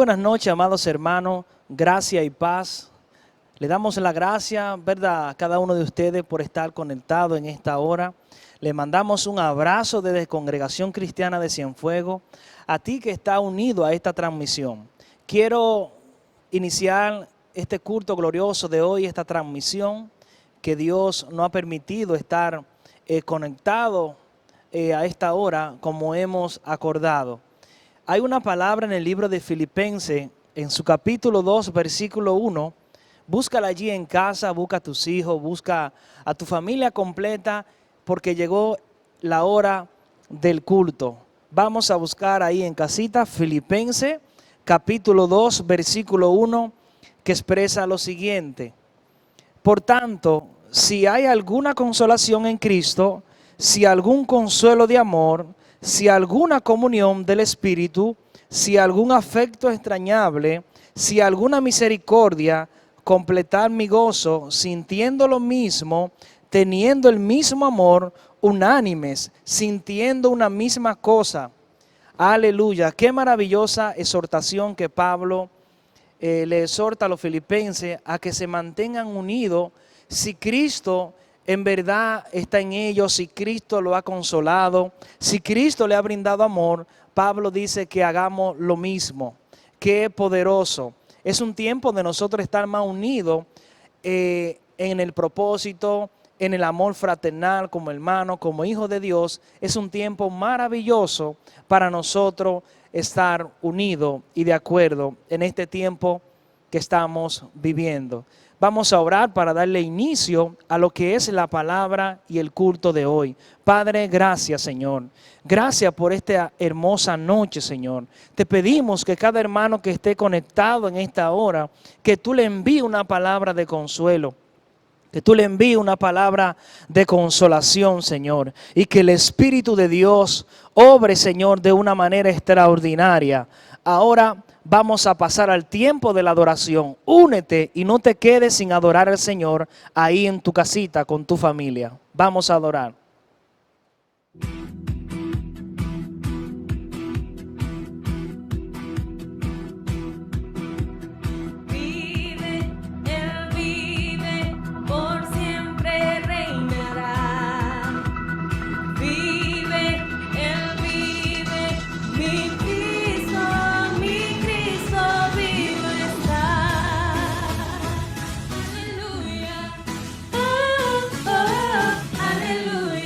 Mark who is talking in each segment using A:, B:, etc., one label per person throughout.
A: buenas noches, amados hermanos. Gracia y paz. Le damos la gracia, ¿verdad?, a cada uno de ustedes por estar conectado en esta hora. Le mandamos un abrazo desde Congregación Cristiana de Cienfuegos. A ti que está unido a esta transmisión. Quiero iniciar este culto glorioso de hoy, esta transmisión que Dios nos ha permitido estar conectado a esta hora como hemos acordado. Hay una palabra en el libro de Filipenses, en su capítulo 2, versículo 1. Búscala allí en casa, busca a tus hijos, busca a tu familia completa, porque llegó la hora del culto. Vamos a buscar ahí en casita Filipenses, capítulo 2, versículo 1, que expresa lo siguiente. Por tanto, si hay alguna consolación en Cristo, si algún consuelo de amor, si alguna comunión del Espíritu, si algún afecto extrañable, si alguna misericordia, completar mi gozo, sintiendo lo mismo, teniendo el mismo amor, unánimes, sintiendo una misma cosa. Aleluya, qué maravillosa exhortación que Pablo le exhorta a los filipenses a que se mantengan unidos. Si Cristo en verdad está en ellos, si Cristo lo ha consolado, si Cristo le ha brindado amor, Pablo dice que hagamos lo mismo. Qué poderoso. Es un tiempo de nosotros estar más unidos en el propósito, en el amor fraternal, como hermanos, como hijos de Dios. Es un tiempo maravilloso para nosotros estar unidos y de acuerdo en este tiempo que estamos viviendo. Vamos a orar para darle inicio a lo que es la palabra y el culto de hoy. Padre, gracias, Señor. Gracias por esta hermosa noche, Señor. Te pedimos que cada hermano que esté conectado en esta hora, que tú le envíes una palabra de consuelo, que tú le envíes una palabra de consolación, Señor, y que el Espíritu de Dios obre, Señor, de una manera extraordinaria. Ahora vamos a pasar al tiempo de la adoración. Únete y no te quedes sin adorar al Señor ahí en tu casita con tu familia. Vamos a adorar.
B: Aleluya.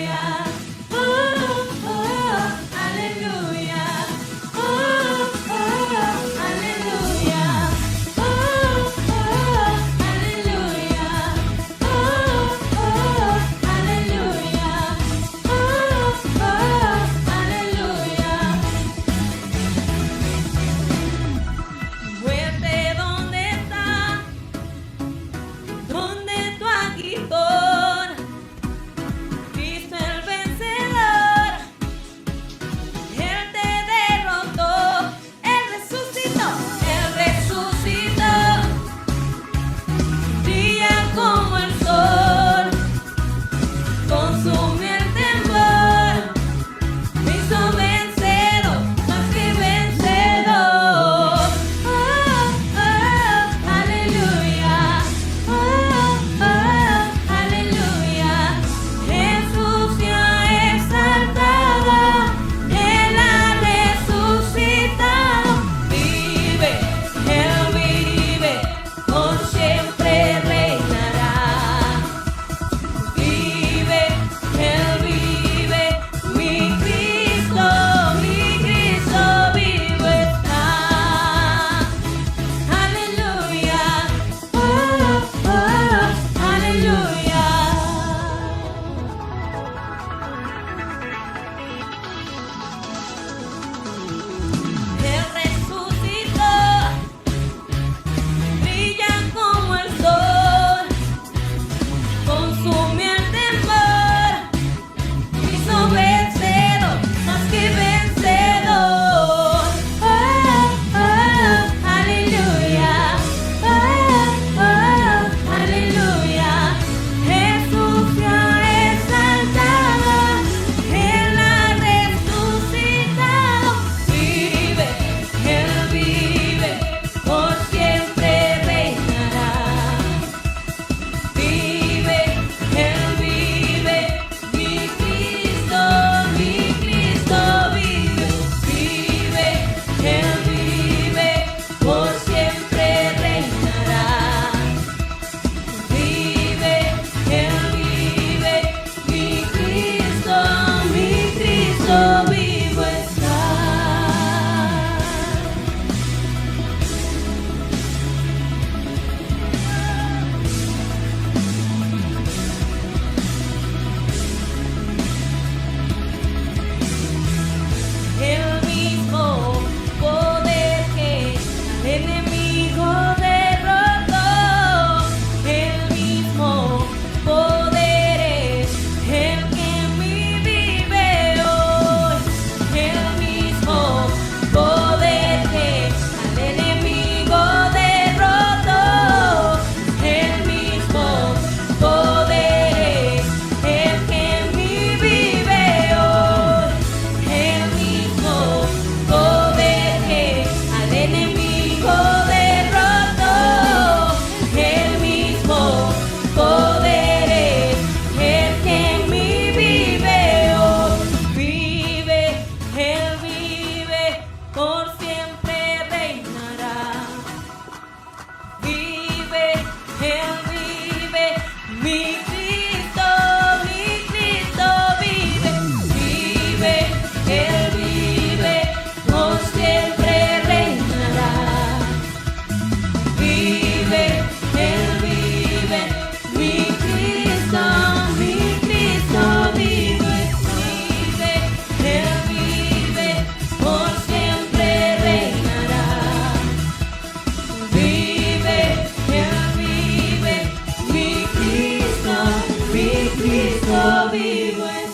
B: vivo está.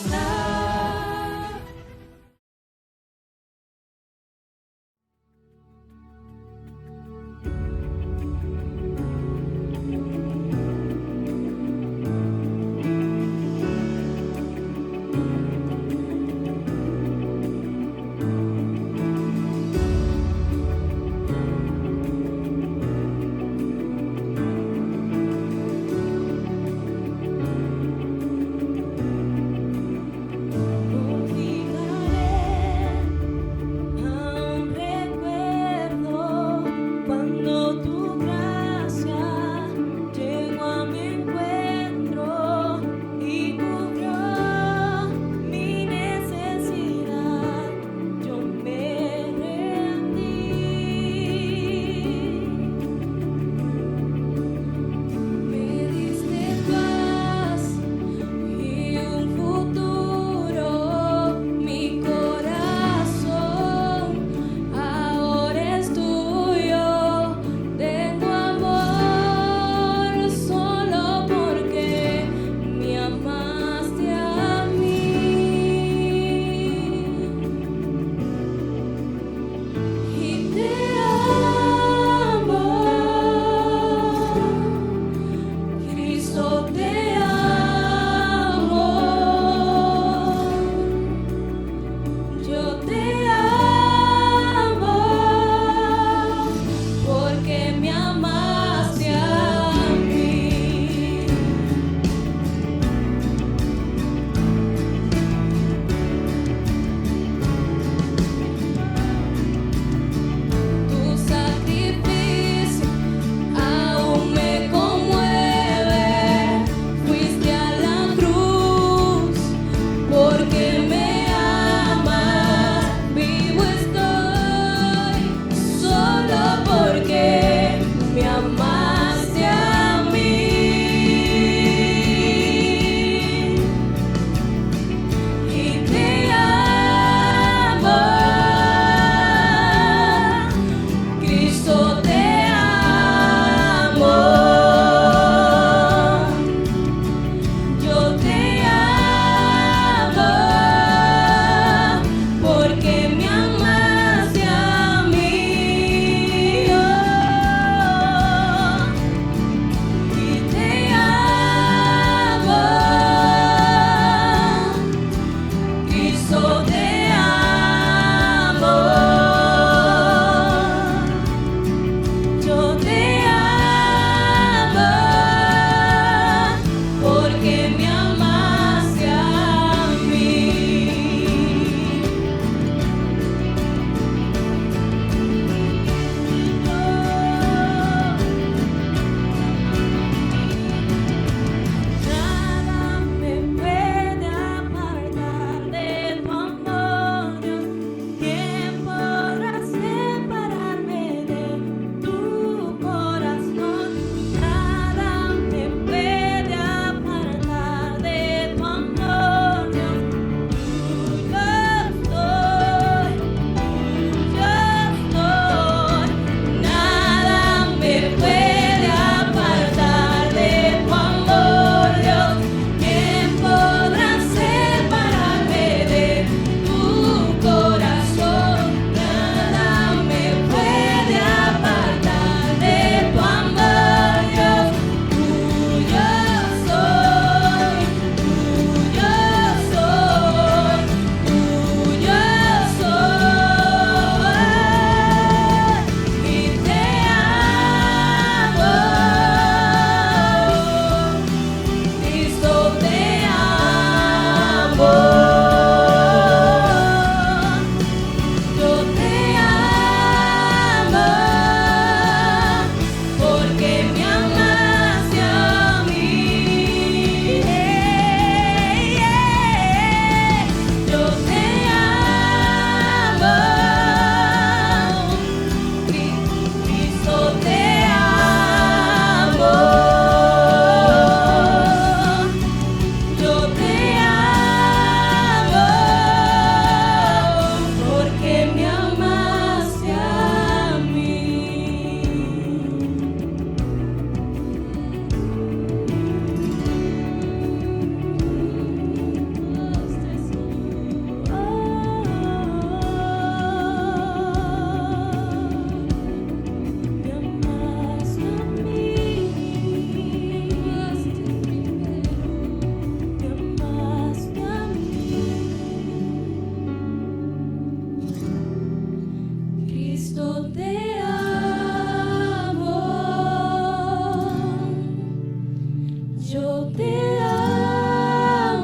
B: Yo te amo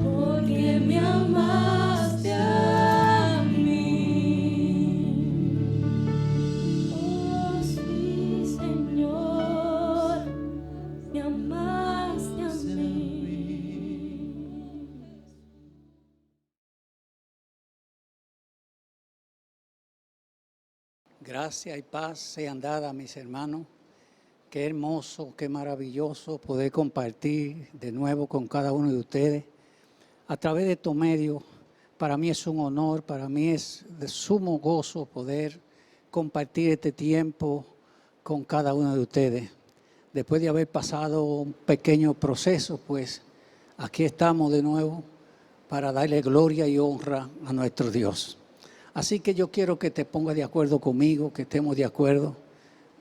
B: porque me amaste a mí. Oh, sí, Señor, me amaste a mí.
C: Gracia y paz sean dadas, mis hermanos. Qué hermoso, qué maravilloso poder compartir de nuevo con cada uno de ustedes. A través de estos medios, para mí es un honor, para mí es de sumo gozo poder compartir este tiempo con cada uno de ustedes. Después de haber pasado un pequeño proceso, pues aquí estamos de nuevo para darle gloria y honra a nuestro Dios. Así que yo quiero que te pongas de acuerdo conmigo, que estemos de acuerdo,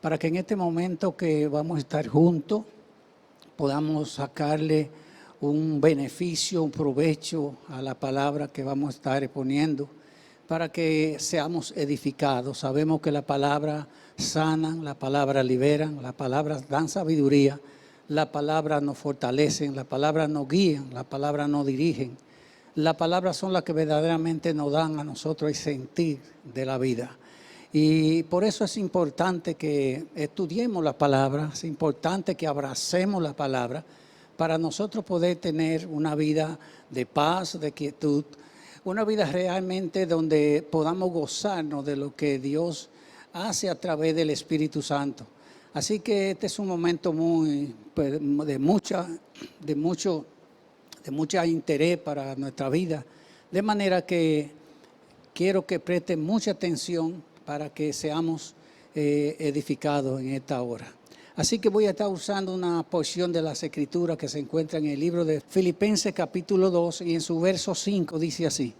C: para que en este momento que vamos a estar juntos, podamos sacarle un beneficio, un provecho a la palabra que vamos a estar exponiendo, para que seamos edificados. Sabemos que la palabra sana, la palabra libera, la palabra dan sabiduría, la palabra nos fortalecen, la palabra nos guían, la palabra nos dirigen. Las palabras son las que verdaderamente nos dan a nosotros el sentir de la vida. Y por eso es importante que estudiemos la palabra, es importante que abracemos la palabra para nosotros poder tener una vida de paz, de quietud, una vida realmente donde podamos gozarnos de lo que Dios hace a través del Espíritu Santo. Así que este es un momento de mucho interés para nuestra vida, de manera que quiero que presten mucha atención para que seamos edificados en esta hora. Así que voy a estar usando una porción de las Escrituras que se encuentra en el libro de Filipenses capítulo 2 y en su verso 5 dice así: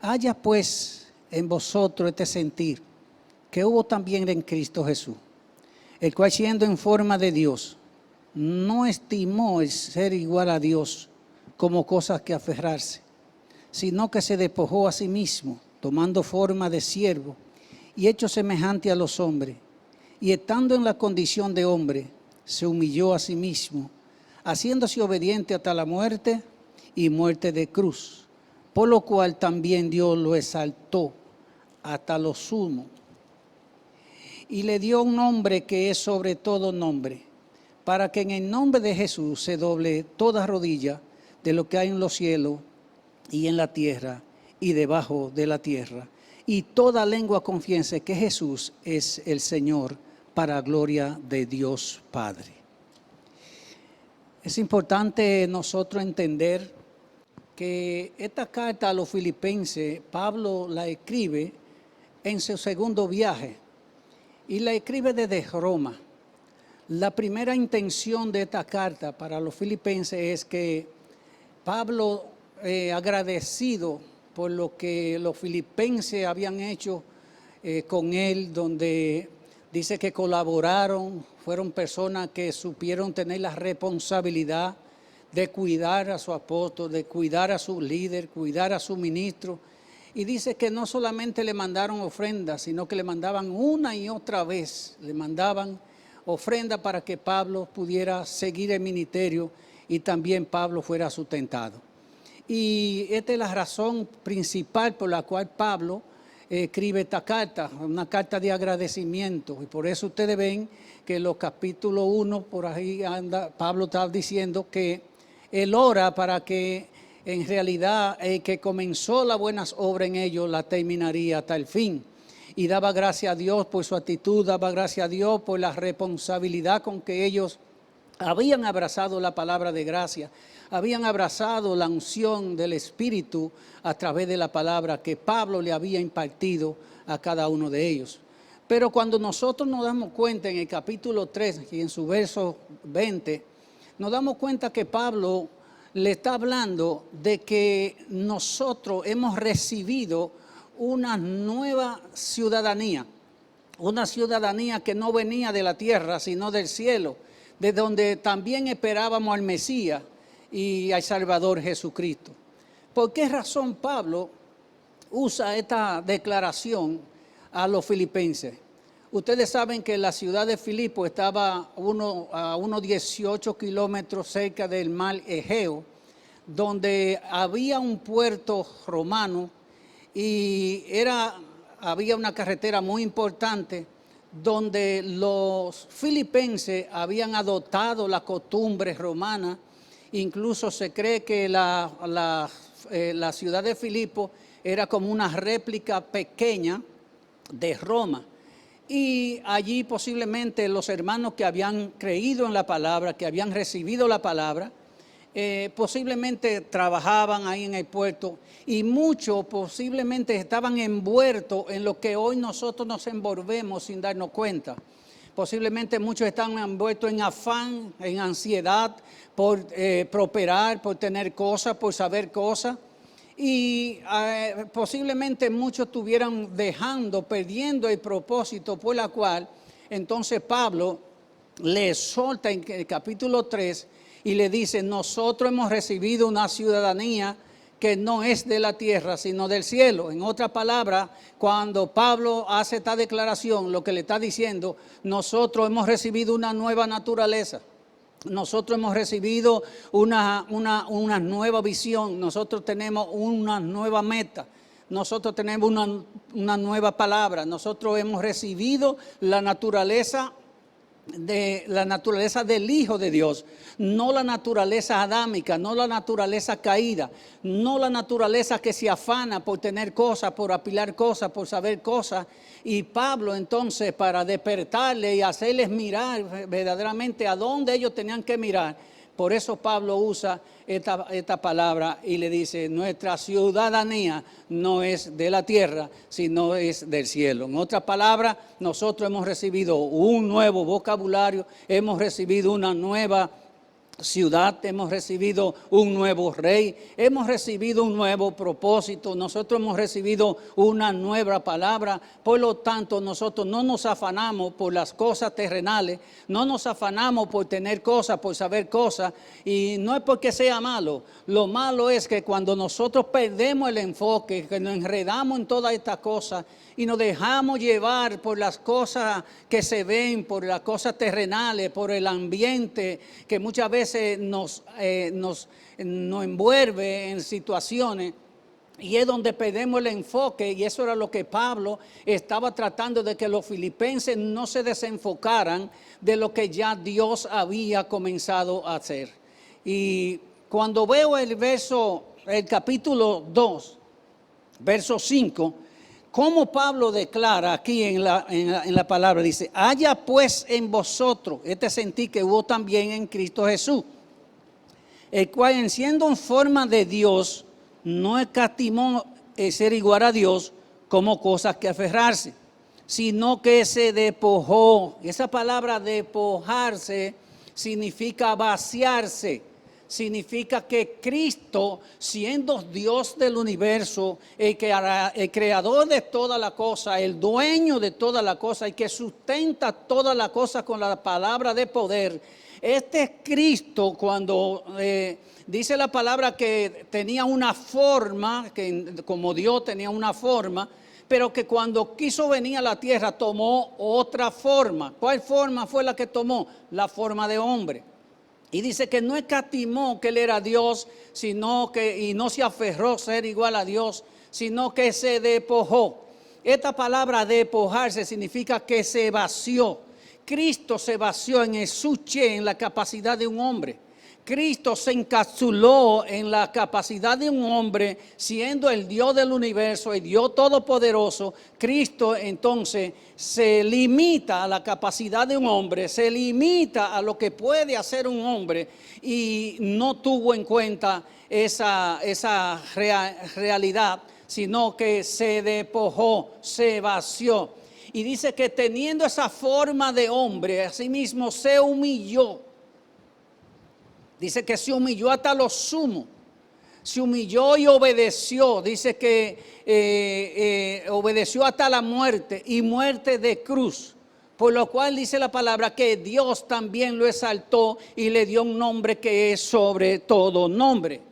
C: haya pues en vosotros este sentir que hubo también en Cristo Jesús, el cual siendo en forma de Dios, no estimó el ser igual a Dios como cosas que aferrarse, sino que se despojó a sí mismo, tomando forma de siervo y hecho semejante a los hombres, y estando en la condición de hombre, se humilló a sí mismo, haciéndose obediente hasta la muerte y muerte de cruz, por lo cual también Dios lo exaltó hasta lo sumo y le dio un nombre que es sobre todo nombre, para que en el nombre de Jesús se doble toda rodilla de lo que hay en los cielos y en la tierra y debajo de la tierra, y toda lengua confiese que Jesús es el Señor, para gloria de Dios Padre. Es importante nosotros entender que esta carta a los filipenses, Pablo la escribe en su segundo viaje y la escribe desde Roma. La primera intención de esta carta para los filipenses es que Pablo, agradecido por lo que los filipenses habían hecho con él, donde dice que colaboraron, fueron personas que supieron tener la responsabilidad de cuidar a su apóstol, de cuidar a su líder, cuidar a su ministro. Y dice que no solamente le mandaron ofrendas, sino que le mandaban una y otra vez, le mandaban ofrenda para que Pablo pudiera seguir el ministerio y también Pablo fuera sustentado. Y esta es la razón principal por la cual Pablo escribe esta carta, una carta de agradecimiento. Y por eso ustedes ven que en los capítulos 1, por ahí anda, Pablo está diciendo que él ora para que en realidad el que comenzó las buenas obras en ellos la terminaría hasta el fin. Y daba gracias a Dios por su actitud, daba gracias a Dios por la responsabilidad con que ellos habían abrazado la palabra de gracia, habían abrazado la unción del Espíritu a través de la palabra que Pablo le había impartido a cada uno de ellos. Pero cuando nosotros nos damos cuenta en el capítulo 3 y en su verso 20, nos damos cuenta que Pablo le está hablando de que nosotros hemos recibido una nueva ciudadanía, una ciudadanía que no venía de la tierra, sino del cielo, de donde también esperábamos al Mesías y al Salvador Jesucristo. ¿Por qué razón Pablo usa esta declaración a los filipenses? Ustedes saben que la ciudad de Filipo estaba a unos 18 kilómetros cerca del mar Egeo, donde había un puerto romano y había una carretera muy importante donde los filipenses habían adoptado la costumbre romana. Incluso se cree que la ciudad de Filipo era como una réplica pequeña de Roma. Y allí posiblemente los hermanos que habían creído en la palabra, que habían recibido la palabra, posiblemente trabajaban ahí en el puerto, y muchos posiblemente estaban envueltos en lo que hoy nosotros nos envolvemos sin darnos cuenta. Posiblemente muchos están envueltos en afán, en ansiedad por prosperar, por tener cosas, por saber cosas. Y posiblemente muchos estuvieran perdiendo el propósito por la cual entonces Pablo le exhorta en el capítulo 3 y le dice: nosotros hemos recibido una ciudadanía que no es de la tierra, sino del cielo. En otras palabras, cuando Pablo hace esta declaración, lo que le está diciendo: nosotros hemos recibido una nueva naturaleza. Nosotros hemos recibido una nueva visión, nosotros tenemos una nueva meta, nosotros tenemos una nueva palabra, nosotros hemos recibido la naturaleza del Hijo de Dios, no la naturaleza adámica, no la naturaleza caída, no la naturaleza que se afana por tener cosas, por apilar cosas, por saber cosas. Y Pablo entonces, para despertarle y hacerles mirar verdaderamente a dónde ellos tenían que mirar, por eso Pablo usa esta palabra y le dice: nuestra ciudadanía no es de la tierra, sino es del cielo. En otras palabras, nosotros hemos recibido un nuevo vocabulario, hemos recibido una nueva ciudad, hemos recibido un nuevo rey, hemos recibido un nuevo propósito, nosotros hemos recibido una nueva palabra. Por lo tanto, nosotros no nos afanamos por las cosas terrenales, no nos afanamos por tener cosas, por saber cosas, y no es porque sea malo. Lo malo es que cuando nosotros perdemos el enfoque, que nos enredamos en todas estas cosas y nos dejamos llevar por las cosas que se ven, por las cosas terrenales, por el ambiente que muchas veces nos envuelve en situaciones, y es donde perdemos el enfoque. Y eso era lo que Pablo estaba tratando de que los filipenses no se desenfocaran de lo que ya Dios había comenzado a hacer. Y cuando veo el capítulo 2, verso 5, como Pablo declara aquí en la palabra, dice: haya pues en vosotros este sentir que hubo también en Cristo Jesús, el cual, en siendo en forma de Dios, no escatimó ser igual a Dios como cosas que aferrarse, sino que se despojó. Esa palabra despojarse significa vaciarse. Significa que Cristo, siendo Dios del universo, el creador de toda la cosa, el dueño de toda la cosa, el que sustenta toda la cosa con la palabra de poder, este Cristo, cuando dice la palabra que tenía una forma, que como Dios tenía una forma, pero que cuando quiso venir a la tierra tomó otra forma. ¿Cuál forma fue la que tomó? La forma de hombre. Y dice que no escatimó que Él era Dios, y no se aferró a ser igual a Dios, sino que se despojó. Esta palabra despojarse significa que se vació. Cristo se vació en el suche, en la capacidad de un hombre. Cristo se encapsuló en la capacidad de un hombre, siendo el Dios del universo, el Dios todopoderoso. Cristo entonces se limita a la capacidad de un hombre, se limita a lo que puede hacer un hombre, y no tuvo en cuenta esa realidad, sino que se despojó, se vació. Y dice que teniendo esa forma de hombre, asimismo se humilló. Dice que se humilló hasta lo sumo, se humilló y obedeció. Dice que obedeció hasta la muerte, y muerte de cruz. Por lo cual dice la palabra que Dios también lo exaltó y le dio un nombre que es sobre todo nombre.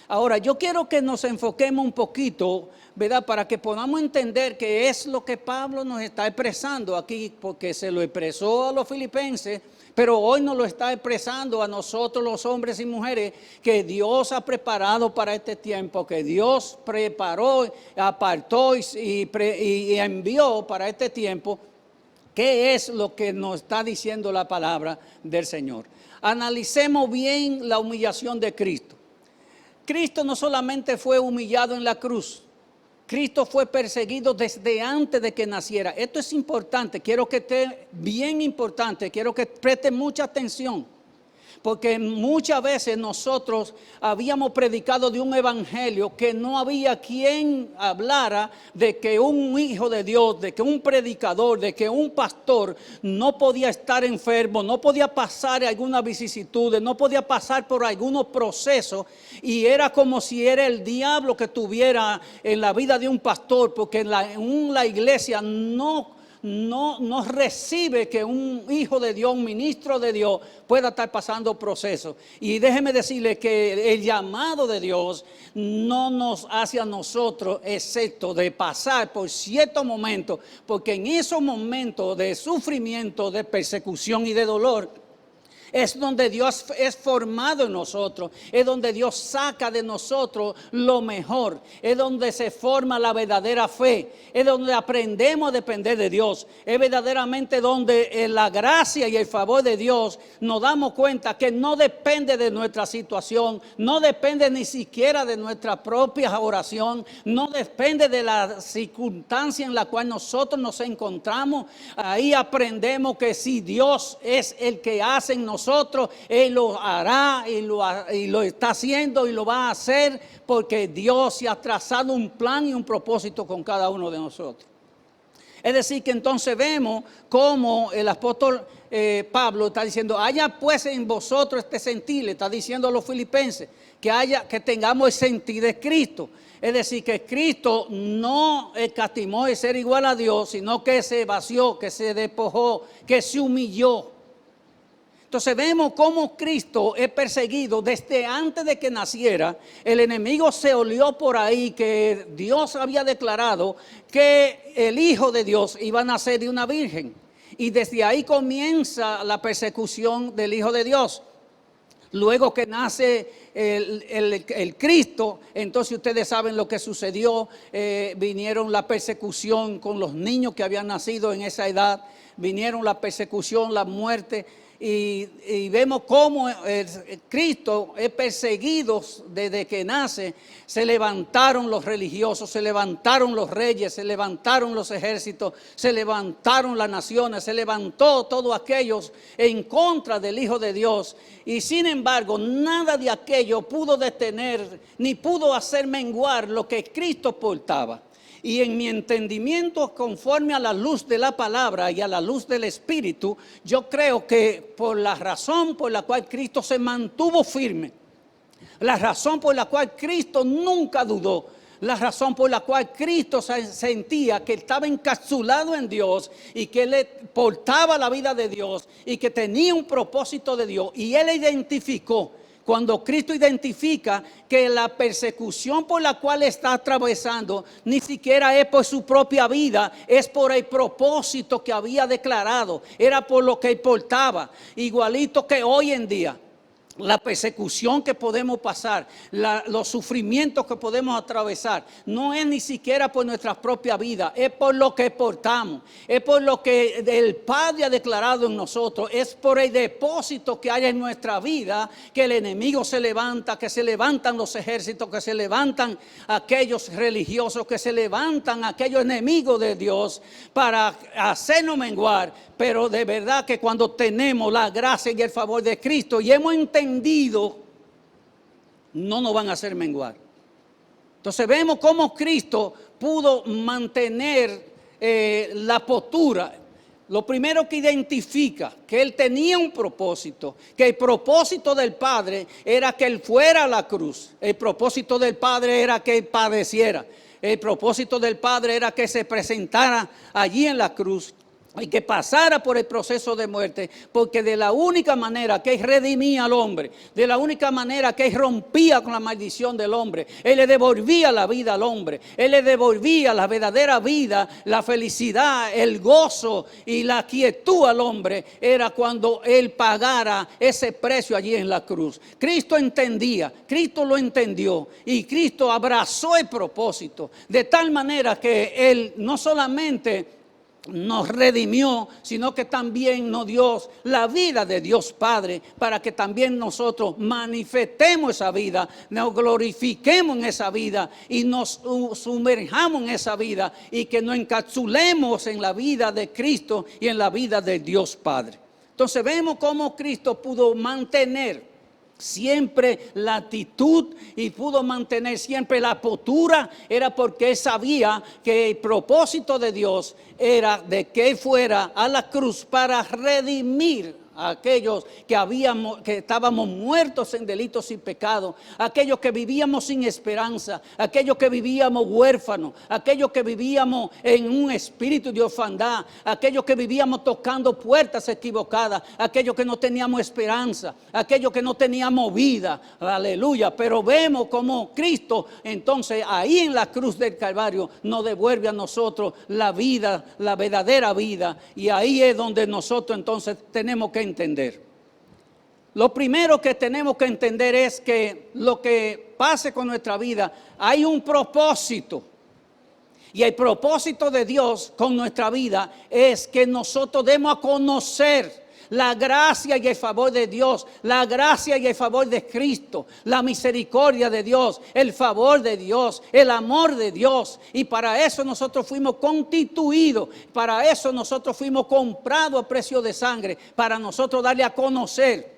C: Ahora, yo quiero que nos enfoquemos un poquito, ¿verdad? Para que podamos entender qué es lo que Pablo nos está expresando aquí, porque se lo expresó a los filipenses, pero hoy nos lo está expresando a nosotros los hombres y mujeres que Dios ha preparado para este tiempo, que Dios preparó, apartó y envió para este tiempo. ¿Qué es lo que nos está diciendo la palabra del Señor? Analicemos bien la humillación de Cristo. Cristo no solamente fue humillado en la cruz, Cristo fue perseguido desde antes de que naciera. Esto es importante, quiero que esté bien importante, quiero que preste mucha atención. Porque muchas veces nosotros habíamos predicado de un evangelio que no había quien hablara de que un hijo de Dios, de que un predicador, de que un pastor no podía estar enfermo, no podía pasar algunas vicisitudes, no podía pasar por algunos procesos, y era como si era el diablo que tuviera en la vida de un pastor, porque en la iglesia no recibe que un hijo de Dios, un ministro de Dios pueda estar pasando procesos. Y déjeme decirle que el llamado de Dios no nos hace a nosotros excepto de pasar por ciertos momentos, porque en esos momentos de sufrimiento, de persecución y de dolor, es donde Dios es formado en nosotros, es donde Dios saca de nosotros lo mejor, es donde se forma la verdadera fe, es donde aprendemos a depender de Dios, es verdaderamente donde la gracia y el favor de Dios nos damos cuenta que no depende de nuestra situación, no depende ni siquiera de nuestra propia oración, no depende de la circunstancia en la cual nosotros nos encontramos. Ahí aprendemos que si Dios es el que hace en nosotros, Él lo hará y lo está haciendo y lo va a hacer, porque Dios se ha trazado un plan y un propósito con cada uno de nosotros. Es decir, que entonces vemos cómo el apóstol Pablo está diciendo: haya pues en vosotros este sentir, le está diciendo a los filipenses, que tengamos el sentir de Cristo. Es decir, que Cristo no escatimó de ser igual a Dios, sino que se vació, que se despojó, que se humilló. Entonces vemos cómo Cristo es perseguido desde antes de que naciera. El enemigo se olió por ahí que Dios había declarado que el Hijo de Dios iba a nacer de una virgen. Y desde ahí comienza la persecución del Hijo de Dios. Luego que nace el Cristo, entonces ustedes saben lo que sucedió. Vinieron la persecución con los niños que habían nacido en esa edad. Vinieron la persecución, la muerte. Y vemos cómo Cristo es perseguido desde que nace. Se levantaron los religiosos, se levantaron los reyes, se levantaron los ejércitos, se levantaron las naciones, se levantó todos aquellos en contra del Hijo de Dios. Y sin embargo, nada de aquello pudo detener ni pudo hacer menguar lo que Cristo portaba. Y en mi entendimiento, conforme a la luz de la palabra y a la luz del Espíritu, yo creo que por la razón por la cual Cristo se mantuvo firme, la razón por la cual Cristo nunca dudó, la razón por la cual Cristo sentía que estaba encapsulado en Dios y que Él portaba la vida de Dios y que tenía un propósito de Dios, y Él identificó. Cuando Cristo identifica que la persecución por la cual está atravesando ni siquiera es por su propia vida, es por el propósito que había declarado, era por lo que él portaba. Igualito que hoy en día, la persecución que podemos pasar, los sufrimientos que podemos atravesar, no es ni siquiera por nuestra propia vida, es por lo que portamos, es por lo que el Padre ha declarado en nosotros, es por el depósito que hay en nuestra vida, que el enemigo se levanta, que se levantan los ejércitos, que se levantan aquellos religiosos, que se levantan aquellos enemigos de Dios para hacernos menguar. Pero de verdad que cuando tenemos la gracia y el favor de Cristo y hemos entendido, no nos van a hacer menguar. Entonces vemos cómo Cristo pudo mantener la postura. Lo primero que identifica, que Él tenía un propósito, que el propósito del Padre era que Él fuera a la cruz. El propósito del Padre era que Él padeciera. El propósito del Padre era que se presentara allí en la cruz. y que pasara por el proceso de muerte, porque de la única manera que Él redimía al hombre, de la única manera que Él rompía con la maldición del hombre, Él le devolvía la vida al hombre, Él le devolvía la verdadera vida, la felicidad, el gozo y la quietud al hombre, era cuando Él pagara ese precio allí en la cruz. Cristo entendía, Cristo lo entendió y Cristo abrazó el propósito, de tal manera que Él no solamente nos redimió, sino que también nos dio la vida de Dios Padre, para que también nosotros manifestemos esa vida, nos glorifiquemos en esa vida y nos sumerjamos en esa vida y que nos encapsulemos en la vida de Cristo y en la vida de Dios Padre. Entonces vemos cómo Cristo pudo mantener siempre la actitud y pudo mantener siempre la postura, era porque Él sabía que el propósito de Dios era de que Él fuera a la cruz para redimir a aquellos que estábamos muertos en delitos y pecados, aquellos que vivíamos sin esperanza, aquellos que vivíamos huérfanos, aquellos que vivíamos en un espíritu de orfandad, aquellos que vivíamos tocando puertas equivocadas, aquellos que no teníamos esperanza, aquellos que no teníamos vida, aleluya. Pero vemos como Cristo entonces ahí en la cruz del Calvario nos devuelve a nosotros la vida, la verdadera vida, y ahí es donde nosotros entonces tenemos que entender. Lo primero que tenemos que entender es que lo que pase con nuestra vida, hay un propósito. Y el propósito de Dios con nuestra vida es que nosotros demos a conocer la gracia y el favor de Dios, la gracia y el favor de Cristo, la misericordia de Dios, el favor de Dios, el amor de Dios. Y para eso nosotros fuimos constituidos, para eso nosotros fuimos comprados a precio de sangre, para nosotros darle a conocer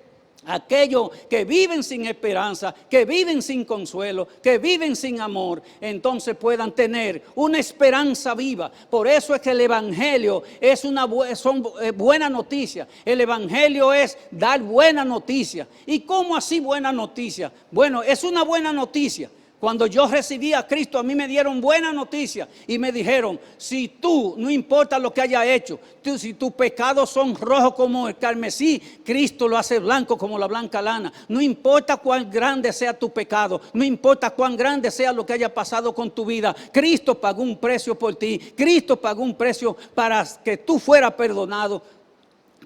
C: a aquellos que viven sin esperanza, que viven sin consuelo, que viven sin amor, entonces puedan tener una esperanza viva. Por eso es que el Evangelio es buena noticia. El Evangelio es dar buena noticia. ¿Y cómo así buena noticia? Bueno, es una buena noticia. Cuando yo recibí a Cristo, a mí me dieron buena noticia y me dijeron: si tú, no importa lo que haya hecho, si tus pecados son rojos como el carmesí, Cristo lo hace blanco como la blanca lana. No importa cuán grande sea tu pecado, no importa cuán grande sea lo que haya pasado con tu vida, Cristo pagó un precio por ti. Cristo pagó un precio para que tú fueras perdonado,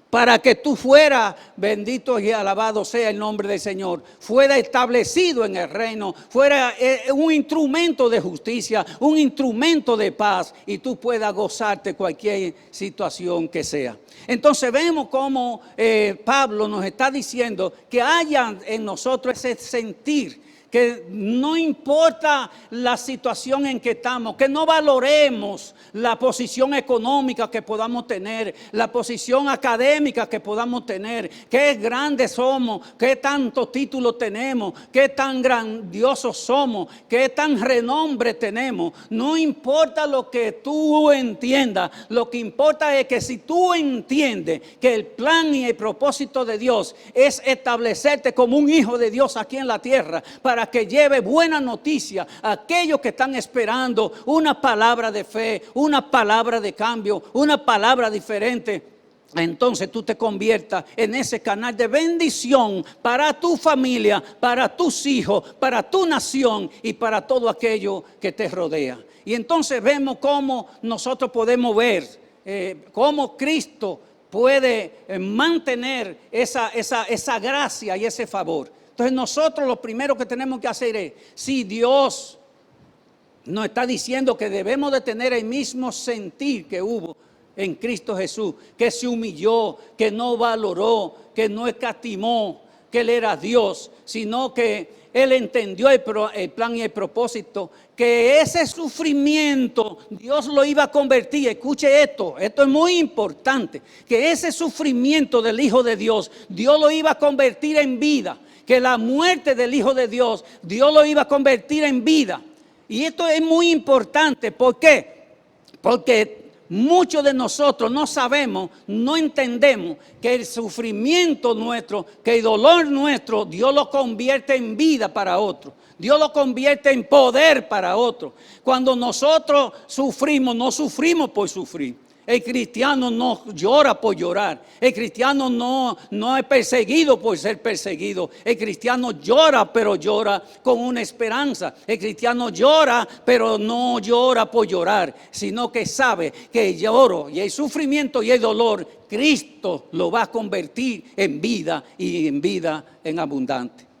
C: para que tú fueras, bendito y alabado sea el nombre del Señor, fuera establecido en el reino, fuera un instrumento de justicia, un instrumento de paz, y tú puedas gozarte cualquier situación que sea. Entonces vemos cómo Pablo nos está diciendo que haya en nosotros ese sentir, que no importa la situación en que estamos, que no valoremos la posición económica que podamos tener, la posición académica que podamos tener, qué grandes somos, qué tantos títulos tenemos, qué tan grandiosos somos, qué tan renombre tenemos. No importa lo que tú entiendas, lo que importa es que si tú entiendes que el plan y el propósito de Dios es establecerte como un hijo de Dios aquí en la tierra, para que lleve buena noticia a aquellos que están esperando una palabra de fe, una palabra de cambio, una palabra diferente, entonces tú te conviertas en ese canal de bendición para tu familia, para tus hijos, para tu nación y para todo aquello que te rodea. Y entonces vemos cómo nosotros podemos ver cómo Cristo puede mantener esa gracia y ese favor. Entonces nosotros lo primero que tenemos que hacer es, si Dios nos está diciendo que debemos de tener el mismo sentir que hubo en Cristo Jesús, que se humilló, que no valoró, que no escatimó, que Él era Dios, sino que Él entendió el plan y el propósito, que ese sufrimiento Dios lo iba a convertir. Escuche esto es muy importante, que ese sufrimiento del Hijo de Dios, Dios lo iba a convertir en vida. Que la muerte del Hijo de Dios, Dios lo iba a convertir en vida. Y esto es muy importante. ¿Por qué? Porque muchos de nosotros no sabemos, no entendemos que el sufrimiento nuestro, que el dolor nuestro, Dios lo convierte en vida para otro. Dios lo convierte en poder para otro. Cuando nosotros sufrimos, no sufrimos por sufrir. El cristiano no llora por llorar. El cristiano no es perseguido por ser perseguido. El cristiano llora, pero llora con una esperanza. El cristiano llora, pero no llora por llorar, sino que sabe que el lloro y el sufrimiento y el dolor, Cristo lo va a convertir en vida y en vida en abundante.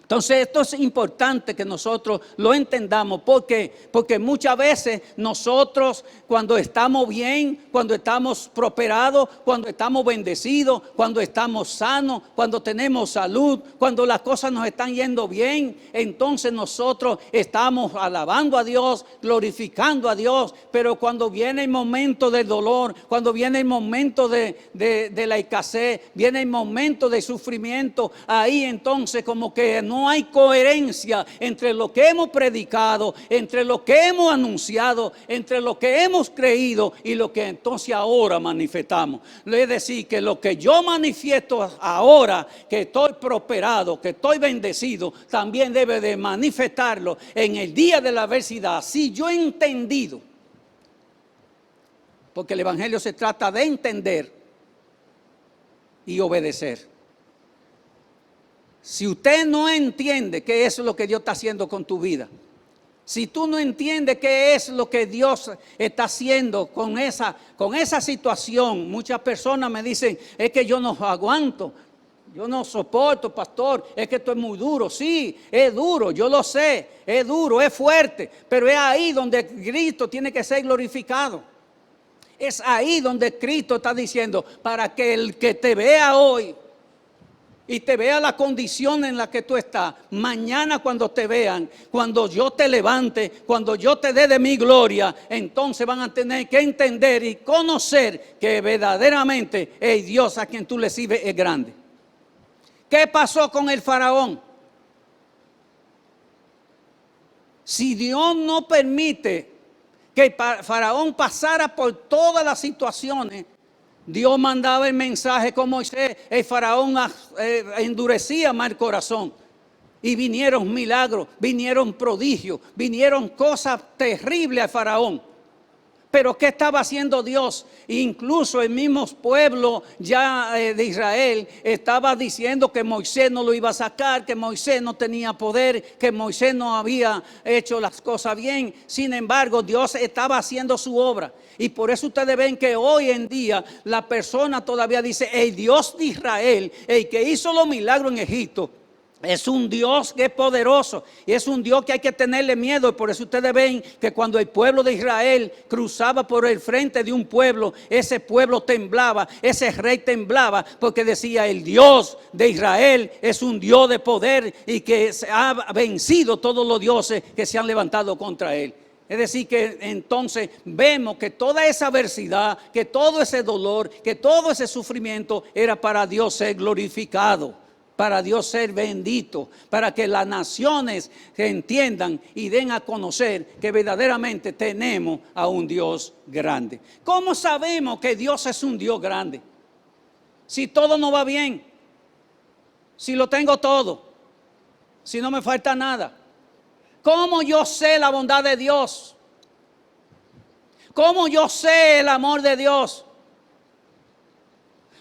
C: Entonces esto es importante que nosotros lo entendamos porque muchas veces nosotros cuando estamos bien, cuando estamos prosperados, cuando estamos bendecidos, cuando estamos sanos, cuando tenemos salud, cuando las cosas nos están yendo bien, entonces nosotros estamos alabando a Dios, glorificando a Dios, pero cuando viene el momento del dolor, cuando viene el momento de la escasez, viene el momento del sufrimiento, ahí entonces como que no hay coherencia entre lo que hemos predicado, entre lo que hemos anunciado, entre lo que hemos creído y lo que entonces ahora manifestamos. Es decir, que lo que yo manifiesto ahora, que estoy prosperado, que estoy bendecido, también debe de manifestarlo en el día de la adversidad. Si yo he entendido, porque el evangelio se trata de entender y obedecer. Si usted no entiende qué es lo que Dios está haciendo con tu vida, si tú no entiendes qué es lo que Dios está haciendo con esa situación, muchas personas me dicen, es que yo no aguanto, yo no soporto, pastor, es que esto es muy duro. Sí, es duro, yo lo sé, es duro, es fuerte, pero es ahí donde Cristo tiene que ser glorificado. Es ahí donde Cristo está diciendo, para que el que te vea hoy y te vea la condición en la que tú estás, mañana cuando te vean, cuando yo te levante, cuando yo te dé de mi gloria, entonces van a tener que entender y conocer que verdaderamente el Dios a quien tú le sirves es grande. ¿Qué pasó con el faraón? Si Dios no permite que el faraón pasara por todas las situaciones, Dios mandaba el mensaje con Moisés, el faraón endurecía más el corazón. Y vinieron milagros, vinieron prodigios, vinieron cosas terribles al faraón. Pero ¿qué estaba haciendo Dios? Incluso el mismo pueblo ya de Israel estaba diciendo que Moisés no lo iba a sacar, que Moisés no tenía poder, que Moisés no había hecho las cosas bien. Sin embargo, Dios estaba haciendo su obra. Y por eso ustedes ven que hoy en día la persona todavía dice, el Dios de Israel, el que hizo los milagros en Egipto, es un Dios que es poderoso y es un Dios que hay que tenerle miedo. Y por eso ustedes ven que cuando el pueblo de Israel cruzaba por el frente de un pueblo, ese pueblo temblaba, ese rey temblaba, porque decía, el Dios de Israel es un Dios de poder y que ha vencido todos los dioses que se han levantado contra él. Es decir, que entonces vemos que toda esa adversidad, que todo ese dolor, que todo ese sufrimiento era para Dios ser glorificado, para Dios ser bendito, para que las naciones entiendan y den a conocer que verdaderamente tenemos a un Dios grande. ¿Cómo sabemos que Dios es un Dios grande? Si todo no va bien, si lo tengo todo, si no me falta nada. ¿Cómo yo sé la bondad de Dios? ¿Cómo yo sé el amor de Dios?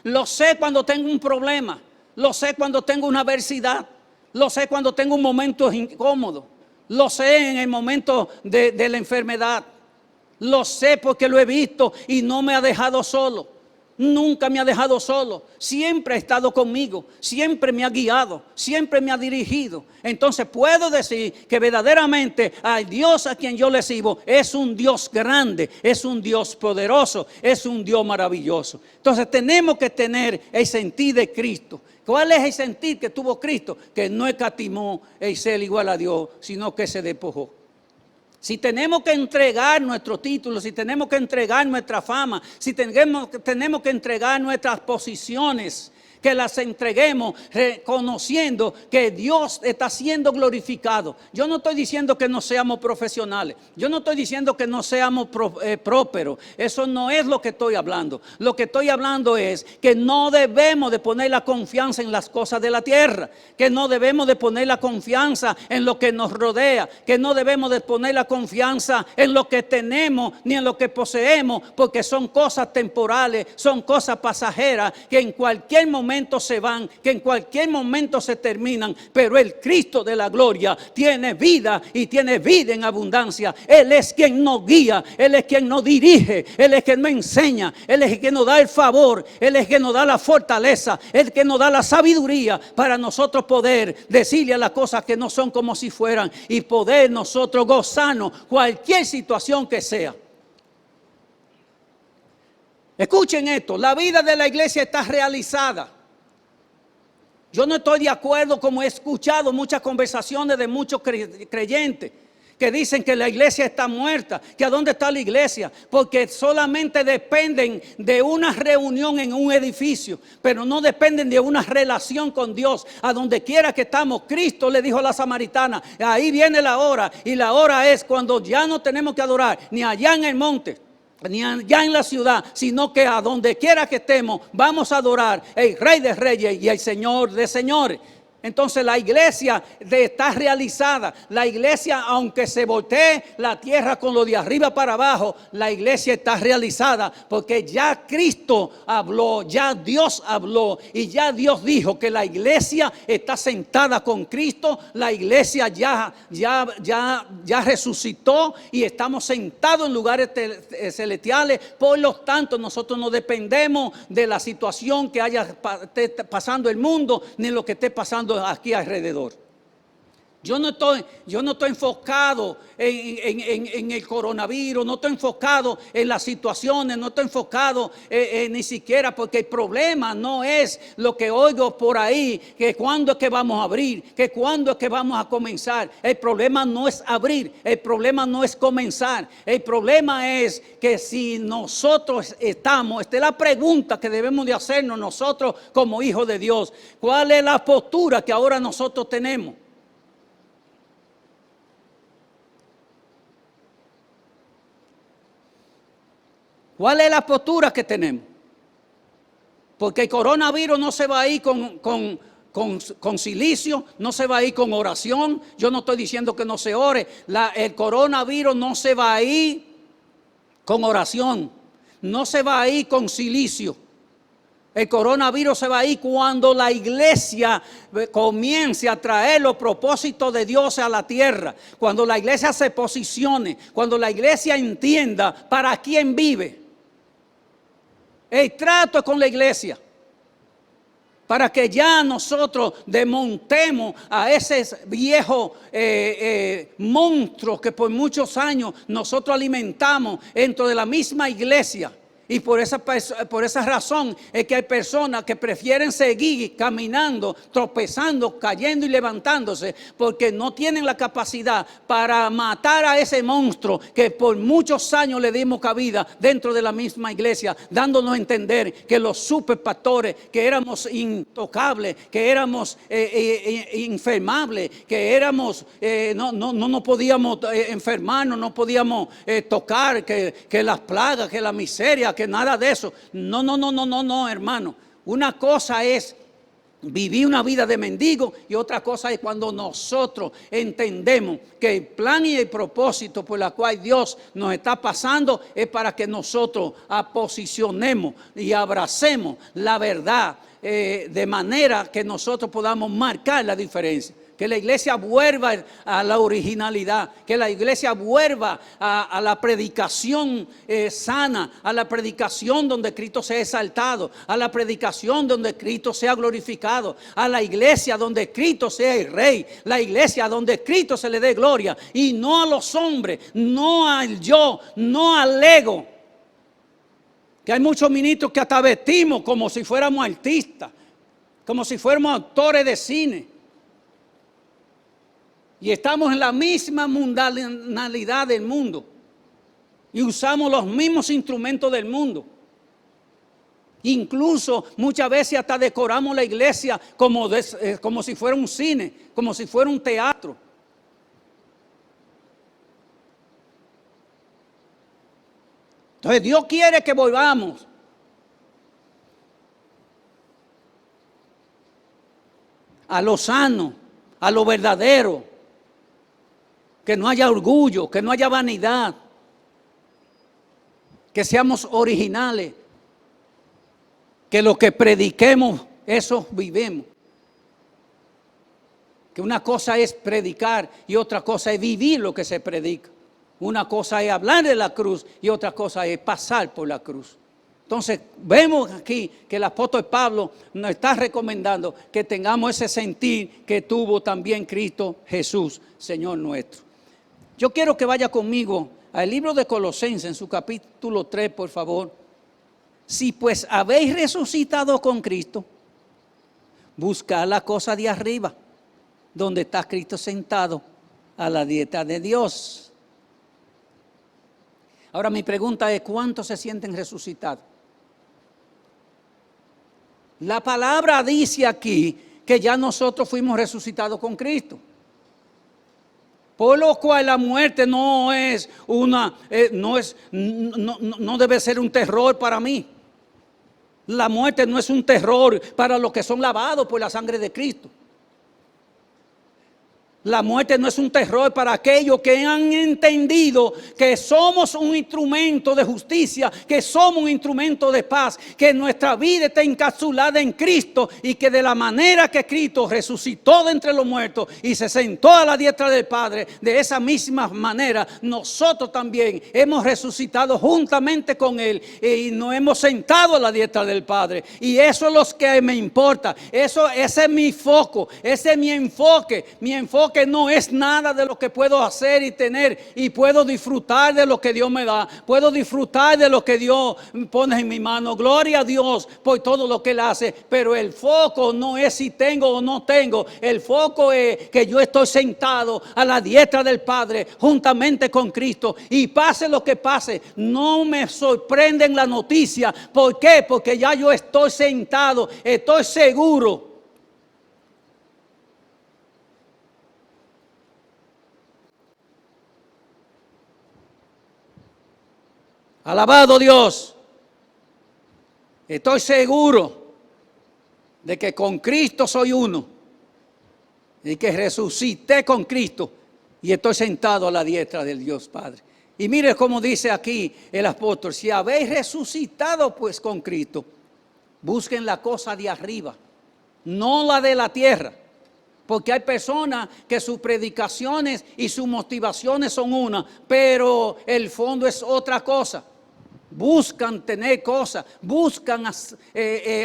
C: Lo sé cuando tengo un problema. Lo sé cuando tengo una adversidad. Lo sé cuando tengo un momento incómodo. Lo sé en el momento de la enfermedad. Lo sé porque lo he visto y no me ha dejado solo. Nunca me ha dejado solo. Siempre ha estado conmigo. Siempre me ha guiado. Siempre me ha dirigido. Entonces puedo decir que verdaderamente al Dios a quien yo le sirvo es un Dios grande, es un Dios poderoso, es un Dios maravilloso. Entonces tenemos que tener el sentir de Cristo. ¿Cuál es el sentir que tuvo Cristo? Que no escatimó el ser igual a Dios, sino que se despojó. Si tenemos que entregar nuestros títulos, si tenemos que entregar nuestra fama, si tenemos que entregar nuestras posiciones, que las entreguemos reconociendo que Dios está siendo glorificado. Yo no estoy diciendo que no seamos profesionales, yo no estoy diciendo que no seamos prósperos, eso no es lo que estoy hablando. Lo que estoy hablando es que no debemos de poner la confianza en las cosas de la tierra, que no debemos de poner la confianza en lo que nos rodea, que no debemos de poner la confianza en lo que tenemos ni en lo que poseemos, porque son cosas temporales, son cosas pasajeras que en cualquier momento se van, que en cualquier momento se terminan, pero el Cristo de la gloria tiene vida y tiene vida en abundancia. Él es quien nos guía, Él es quien nos dirige, Él es quien nos enseña, Él es quien nos da el favor, Él es quien nos da la fortaleza, Él es quien nos da la sabiduría para nosotros poder decirle a las cosas que no son como si fueran y poder nosotros gozarnos cualquier situación que sea. Escuchen esto, la vida de la iglesia está realizada. Yo no estoy de acuerdo, como he escuchado muchas conversaciones de muchos creyentes que dicen que la iglesia está muerta, que a dónde está la iglesia, porque solamente dependen de una reunión en un edificio, pero no dependen de una relación con Dios. A donde quiera que estamos, Cristo le dijo a la samaritana, ahí viene la hora, y la hora es cuando ya no tenemos que adorar ni allá en el monte, ni allá en la ciudad, sino que a donde quiera que estemos vamos a adorar el Rey de Reyes y el Señor de Señores. Entonces la iglesia está realizada. La iglesia, aunque se voltee la tierra con lo de arriba para abajo, la iglesia está realizada porque ya Cristo habló, ya Dios habló y ya Dios dijo que la iglesia está sentada con Cristo. La iglesia ya resucitó y estamos sentados en lugares celestiales. Por lo tanto, nosotros no dependemos de la situación que esté pasando el mundo ni lo que esté pasando aquí alrededor. Yo no estoy enfocado en el coronavirus, no estoy enfocado en las situaciones, no estoy enfocado ni siquiera, porque el problema no es lo que oigo por ahí, que cuándo es que vamos a abrir, que cuándo es que vamos a comenzar. El problema no es abrir, el problema no es comenzar, el problema es que si nosotros estamos, esta es la pregunta que debemos de hacernos nosotros como hijos de Dios, ¿cuál es la postura que ahora nosotros tenemos? ¿Cuál es la postura que tenemos? Porque el coronavirus no se va a ir con silicio, no se va a ir con oración. Yo no estoy diciendo que no se ore. El coronavirus no se va a ir con oración, no se va a ir con silicio. El coronavirus se va a ir cuando la iglesia comience a traer los propósitos de Dios a la tierra. Cuando la iglesia se posicione, cuando la iglesia entienda para quién vive. El trato es con la iglesia, para que ya nosotros desmontemos a ese viejo monstruo que por muchos años nosotros alimentamos dentro de la misma iglesia. Y por esa razón es que hay personas que prefieren seguir caminando, tropezando, cayendo y levantándose, porque no tienen la capacidad para matar a ese monstruo que por muchos años le dimos cabida dentro de la misma iglesia, dándonos a entender que los superpastores, que éramos intocables, que éramos infermables, que éramos, no podíamos enfermarnos, no podíamos tocar, que las plagas, que la miseria, que nada de eso. No, hermano. Una cosa es vivir una vida de mendigo y otra cosa es cuando nosotros entendemos que el plan y el propósito por el cual Dios nos está pasando es para que nosotros posicionemos y abracemos la verdad de manera que nosotros podamos marcar la diferencia. Que la iglesia vuelva a la originalidad, que la iglesia vuelva a la predicación sana, a la predicación donde Cristo sea exaltado, a la predicación donde Cristo sea glorificado, a la iglesia donde Cristo sea el Rey, la iglesia donde Cristo se le dé gloria y no a los hombres, no al yo, no al ego. Que hay muchos ministros que hasta vestimos como si fuéramos artistas, como si fuéramos actores de cine. Y estamos en la misma mundanalidad del mundo. Y usamos los mismos instrumentos del mundo. Incluso muchas veces hasta decoramos la iglesia como si fuera un cine, como si fuera un teatro. Entonces Dios quiere que volvamos a lo sano, a lo verdadero, que no haya orgullo, que no haya vanidad, que seamos originales, que lo que prediquemos, eso vivemos. Que una cosa es predicar y otra cosa es vivir lo que se predica. Una cosa es hablar de la cruz y otra cosa es pasar por la cruz. Entonces vemos aquí que el apóstol Pablo nos está recomendando que tengamos ese sentir que tuvo también Cristo Jesús, Señor nuestro. Yo quiero que vaya conmigo al libro de Colosenses en su capítulo 3, por favor. Si pues habéis resucitado con Cristo, buscad la cosa de arriba, donde está Cristo sentado a la diestra de Dios. Ahora mi pregunta es, ¿cuántos se sienten resucitados? La palabra dice aquí que ya nosotros fuimos resucitados con Cristo. Por lo cual la muerte no debe ser un terror para mí. La muerte no es un terror para los que son lavados por la sangre de Cristo. La muerte no es un terror para aquellos que han entendido que somos un instrumento de justicia, que somos un instrumento de paz, que nuestra vida está encapsulada en Cristo y que de la manera que Cristo resucitó de entre los muertos y se sentó a la diestra del Padre, de esa misma manera nosotros también hemos resucitado juntamente con Él y nos hemos sentado a la diestra del Padre. Y eso es lo que me importa, ese es mi foco, ese es mi enfoque. Mi enfoque no es nada de lo que puedo hacer y tener, y puedo disfrutar de lo que Dios me da, puedo disfrutar de lo que Dios pone en mi mano. Gloria a Dios por todo lo que Él hace, pero el foco no es si tengo o no tengo. El foco es que yo estoy sentado a la diestra del Padre juntamente con Cristo, y pase lo que pase, no me sorprende en la noticia. ¿Por qué? Porque ya yo estoy sentado, estoy seguro. Alabado Dios. Estoy seguro de que con Cristo soy uno y que resucité con Cristo y estoy sentado a la diestra del Dios Padre. Y mire cómo dice aquí el apóstol: si habéis resucitado pues con Cristo, busquen la cosa de arriba, no la de la tierra. Porque hay personas que sus predicaciones y sus motivaciones son una, pero el fondo es otra cosa. Buscan tener cosas, buscan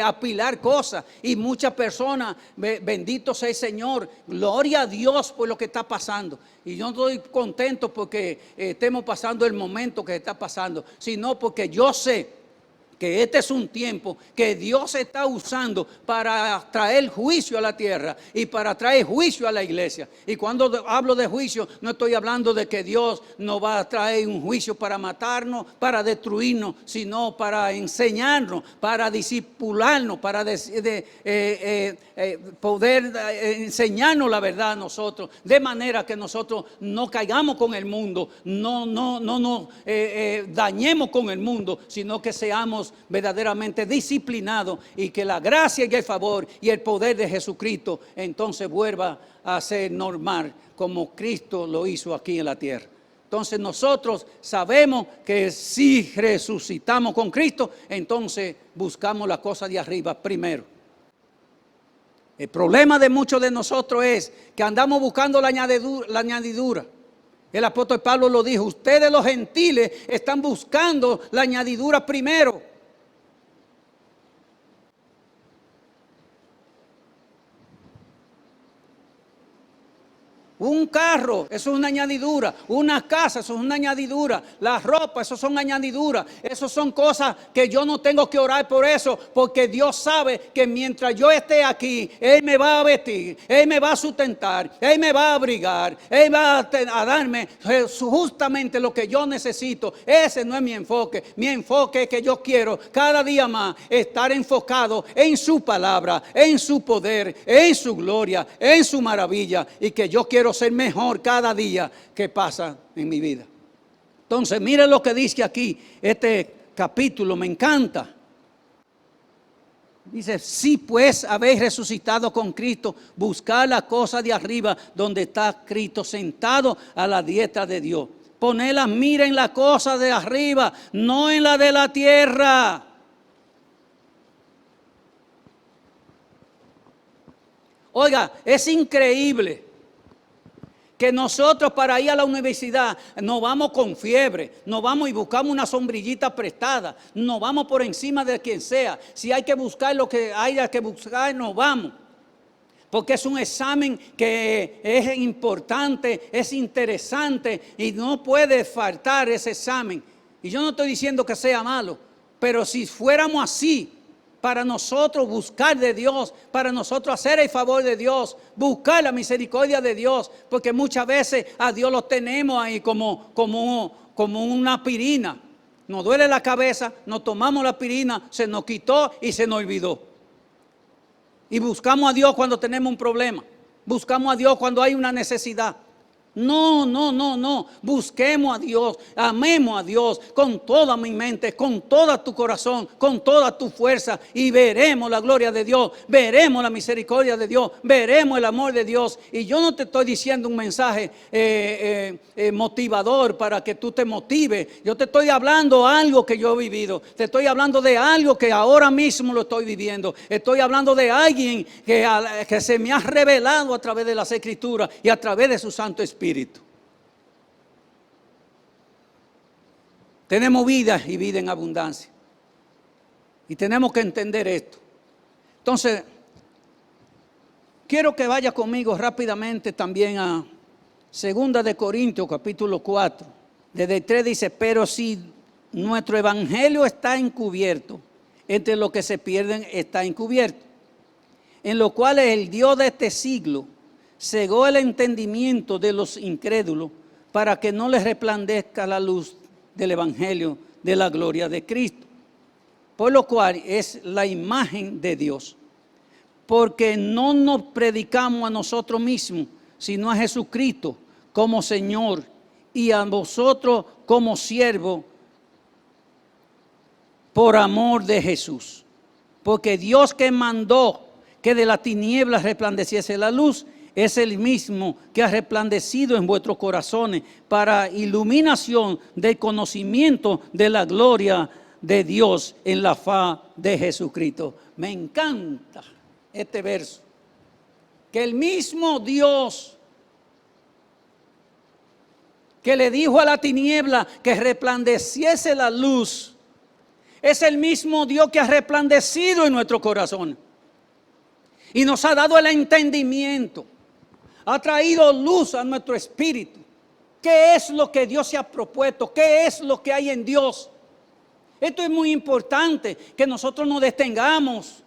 C: apilar cosas, y muchas personas, bendito sea el Señor, gloria a Dios por lo que está pasando. Y yo no estoy contento porque estemos pasando el momento que está pasando, sino porque yo sé que este es un tiempo que Dios está usando para traer juicio a la tierra y para traer juicio a la iglesia. Y cuando hablo de juicio, no estoy hablando de que Dios nos va a traer un juicio para matarnos, para destruirnos, sino para enseñarnos, para discipularnos, para poder enseñarnos la verdad a nosotros, de manera que nosotros no caigamos con el mundo, no dañemos con el mundo, sino que seamos verdaderamente disciplinados, y que la gracia y el favor y el poder de Jesucristo entonces vuelva a ser normal, como Cristo lo hizo aquí en la tierra. Entonces nosotros sabemos que si resucitamos con Cristo, entonces buscamos la cosa de arriba primero. El problema de muchos de nosotros es que andamos buscando la añadidura. El apóstol Pablo lo dijo: ustedes los gentiles están buscando la añadidura primero. Un carro, eso es una añadidura. Una casa, eso es una añadidura. La ropa, eso son añadiduras. Eso son cosas que yo no tengo que orar por eso, porque Dios sabe que mientras yo esté aquí, Él me va a vestir, Él me va a sustentar, Él me va a abrigar, Él va a darme justamente lo que yo necesito. Ese no es mi enfoque. Mi enfoque es que yo quiero cada día más estar enfocado en su palabra, en su poder, en su gloria, en su maravilla, y que yo quiero ser mejor cada día que pasa en mi vida. Entonces, mire lo que dice aquí este capítulo, me encanta. Dice, si pues habéis resucitado con Cristo, buscad las cosas de arriba, donde está Cristo sentado a la diestra de Dios. Poned las miras en las cosas de arriba, no en la de la tierra. Oiga, es increíble que nosotros para ir a la universidad nos vamos con fiebre, nos vamos y buscamos una sombrillita prestada, nos vamos por encima de quien sea. Si hay que buscar lo que haya que buscar, nos vamos. Porque es un examen que es importante, es interesante y no puede faltar ese examen. Y yo no estoy diciendo que sea malo, pero si fuéramos así, para nosotros buscar de Dios, para nosotros hacer el favor de Dios, buscar la misericordia de Dios, porque muchas veces a Dios lo tenemos ahí como una aspirina. Nos duele la cabeza, nos tomamos la aspirina, se nos quitó y se nos olvidó. Y buscamos a Dios cuando tenemos un problema, buscamos a Dios cuando hay una necesidad. No, busquemos a Dios, amemos a Dios con toda mi mente, con todo tu corazón, con toda tu fuerza, y veremos la gloria de Dios, veremos la misericordia de Dios, veremos el amor de Dios. Y yo no te estoy diciendo un mensaje motivador para que tú te motives. Yo te estoy hablando algo que yo he vivido, te estoy hablando de algo que ahora mismo lo estoy viviendo. Estoy hablando de alguien que se me ha revelado a través de las Escrituras y a través de su Santo Espíritu. Tenemos vida y vida en abundancia. Y tenemos que entender esto. Entonces, quiero que vaya conmigo rápidamente también a 2 de Corintios capítulo 4. Desde el 3 dice, pero si nuestro evangelio está encubierto, entre los que se pierden está encubierto, en lo cual el Dios de este siglo cegó el entendimiento de los incrédulos para que no les resplandezca la luz del evangelio de la gloria de Cristo, por lo cual es la imagen de Dios, porque no nos predicamos a nosotros mismos, sino a Jesucristo como Señor, y a vosotros como siervos por amor de Jesús. Porque Dios que mandó que de las tinieblas resplandeciese la luz, es el mismo que ha resplandecido en vuestros corazones para iluminación del conocimiento de la gloria de Dios en la faz de Jesucristo. Me encanta este verso, que el mismo Dios que le dijo a la tiniebla que resplandeciese la luz, es el mismo Dios que ha resplandecido en nuestro corazón y nos ha dado el entendimiento. Ha traído luz a nuestro espíritu. ¿Qué es lo que Dios se ha propuesto? ¿Qué es lo que hay en Dios? Esto es muy importante, que nosotros nos detengamos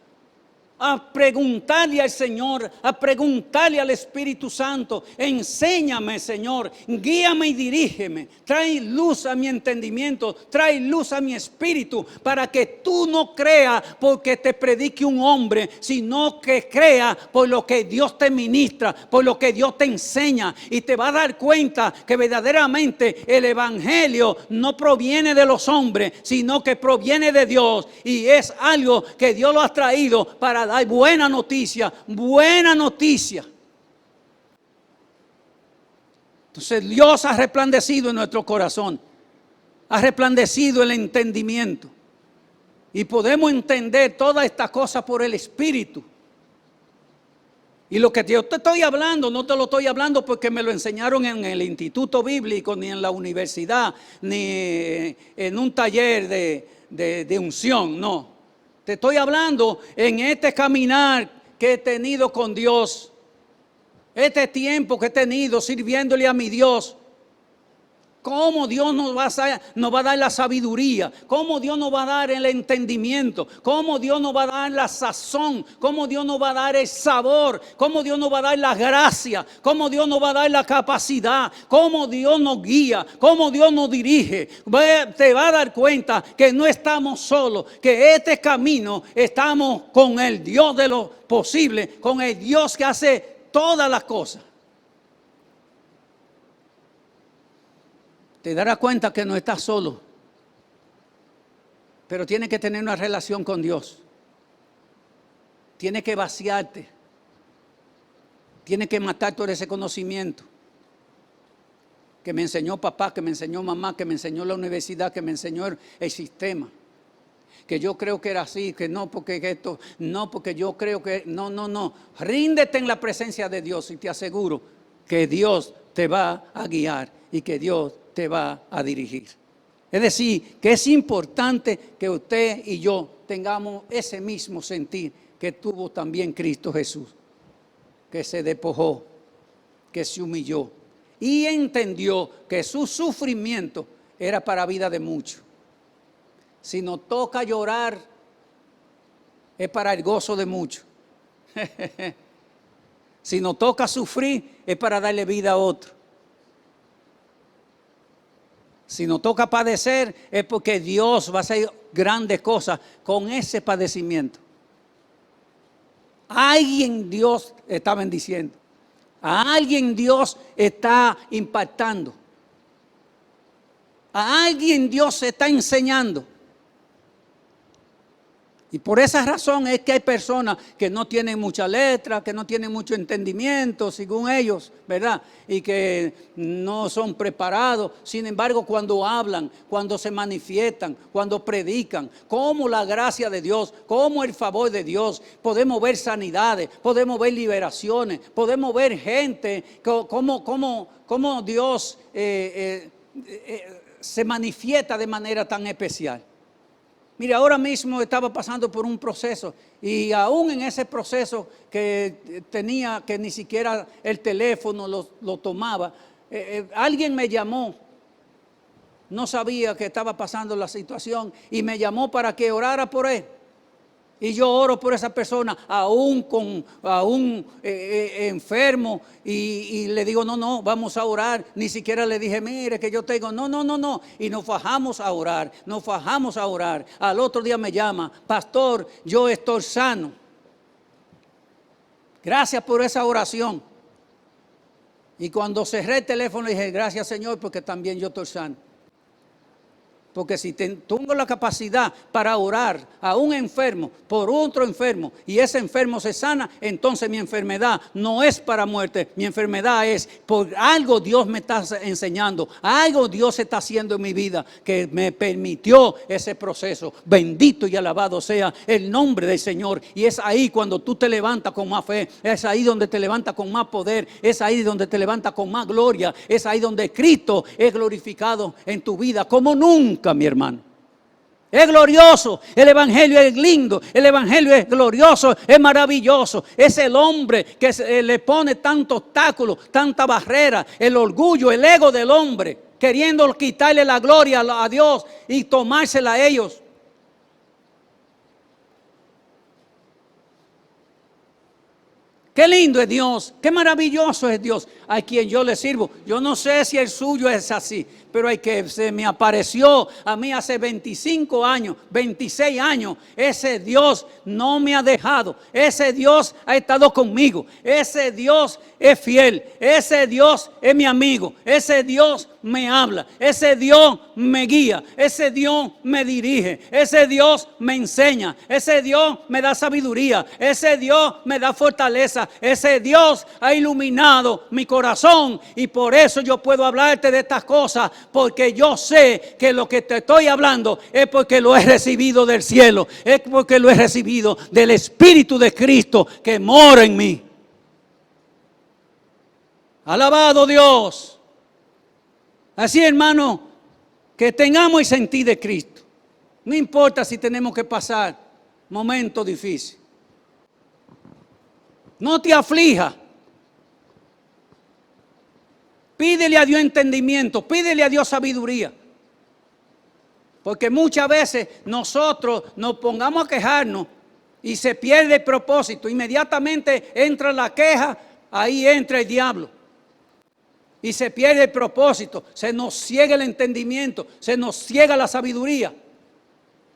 C: a preguntarle al Señor, a preguntarle al Espíritu Santo. Enséñame, Señor, guíame y dirígeme. Trae luz a mi entendimiento, trae luz a mi espíritu, para que tú no creas porque te predique un hombre, sino que creas por lo que Dios te ministra, por lo que Dios te enseña, y te va a dar cuenta que verdaderamente el evangelio no proviene de los hombres, sino que proviene de Dios, y es algo que Dios lo ha traído para dar buena noticia, buena noticia. Entonces Dios ha resplandecido en nuestro corazón, ha resplandecido el entendimiento, y podemos entender todas estas cosas por el Espíritu. Y lo que yo te estoy hablando, no te lo estoy hablando porque me lo enseñaron en el instituto bíblico, ni en la universidad, ni en un taller de unción, no. Te estoy hablando en este caminar que he tenido con Dios, este tiempo que he tenido sirviéndole a mi Dios, cómo Dios nos va a dar la sabiduría, cómo Dios nos va a dar el entendimiento, cómo Dios nos va a dar la sazón, cómo Dios nos va a dar el sabor, cómo Dios nos va a dar la gracia, cómo Dios nos va a dar la capacidad, cómo Dios nos guía, cómo Dios nos dirige. Te vas a dar cuenta que no estamos solos, que este camino estamos con el Dios de lo posible, con el Dios que hace todas las cosas. Te darás cuenta que no estás solo, pero tienes que tener una relación con Dios. Tienes que vaciarte. Tienes que matar todo ese conocimiento que me enseñó papá, que me enseñó mamá, que me enseñó la universidad, que me enseñó el sistema. Que yo creo que era así, que no, porque esto, no, porque yo creo que, no. Ríndete en la presencia de Dios y te aseguro que Dios te va a guiar y que Dios te va a dirigir. Es decir, que es importante que usted y yo tengamos ese mismo sentir que tuvo también Cristo Jesús, que se despojó, que se humilló y entendió que su sufrimiento era para vida de muchos. Si nos toca llorar, es para el gozo de muchos. Si nos toca sufrir, es para darle vida a otro. Si nos toca padecer, es porque Dios va a hacer grandes cosas con ese padecimiento. A alguien Dios está bendiciendo. A alguien Dios está impactando. A alguien Dios está enseñando. Y por esa razón es que hay personas que no tienen mucha letra, que no tienen mucho entendimiento, según ellos, ¿verdad? Y que no son preparados. Sin embargo, cuando hablan, cuando se manifiestan, cuando predican, como la gracia de Dios, como el favor de Dios, podemos ver sanidades, podemos ver liberaciones, podemos ver gente, como Dios se manifiesta de manera tan especial. Mira, ahora mismo estaba pasando por un proceso y aún en ese proceso que tenía que ni siquiera el teléfono lo tomaba, alguien me llamó, no sabía que estaba pasando la situación y me llamó para que orara por él. Y yo oro por esa persona, aún enfermo, y le digo, no, vamos a orar. Ni siquiera le dije, mire que yo tengo, no. Y nos fajamos a orar. Al otro día me llama, pastor, yo estoy sano. Gracias por esa oración. Y cuando cerré el teléfono dije, gracias Señor, porque también yo estoy sano. Porque si tengo la capacidad para orar a un enfermo por otro enfermo y ese enfermo se sana, entonces mi enfermedad no es para muerte, mi enfermedad es por algo Dios me está enseñando, algo Dios está haciendo en mi vida que me permitió ese proceso. Bendito y alabado sea el nombre del Señor. Y es ahí cuando tú te levantas con más fe, es ahí donde te levantas con más poder, es ahí donde te levantas con más gloria, es ahí donde Cristo es glorificado en tu vida como nunca, mi hermano. Es glorioso, el evangelio es lindo, el evangelio es glorioso, es maravilloso. Es el hombre que le pone tanto obstáculo, tanta barrera, el orgullo, el ego del hombre, queriendo quitarle la gloria a Dios y tomársela a ellos. Qué lindo es Dios, qué maravilloso es Dios a quien yo le sirvo. Yo no sé si el suyo es así, pero hay que se me apareció a mí hace 25 años, 26 años. Ese Dios no me ha dejado, ese Dios ha estado conmigo, ese Dios es fiel, ese Dios es mi amigo, ese Dios me habla, ese Dios me guía, ese Dios me dirige, ese Dios me enseña, ese Dios me da sabiduría, ese Dios me da fortaleza, ese Dios ha iluminado mi corazón y por eso yo puedo hablarte de estas cosas, porque yo sé que lo que te estoy hablando es porque lo he recibido del cielo, es porque lo he recibido del Espíritu de Cristo que mora en mí. Alabado Dios. Así, hermano, que tengamos el sentir de Cristo. No importa si tenemos que pasar momentos difíciles. No te aflijas. Pídele a Dios entendimiento, pídele a Dios sabiduría. Porque muchas veces nosotros nos pongamos a quejarnos y se pierde el propósito. Inmediatamente entra la queja, ahí entra el diablo. Y se pierde el propósito, se nos ciega el entendimiento, se nos ciega la sabiduría.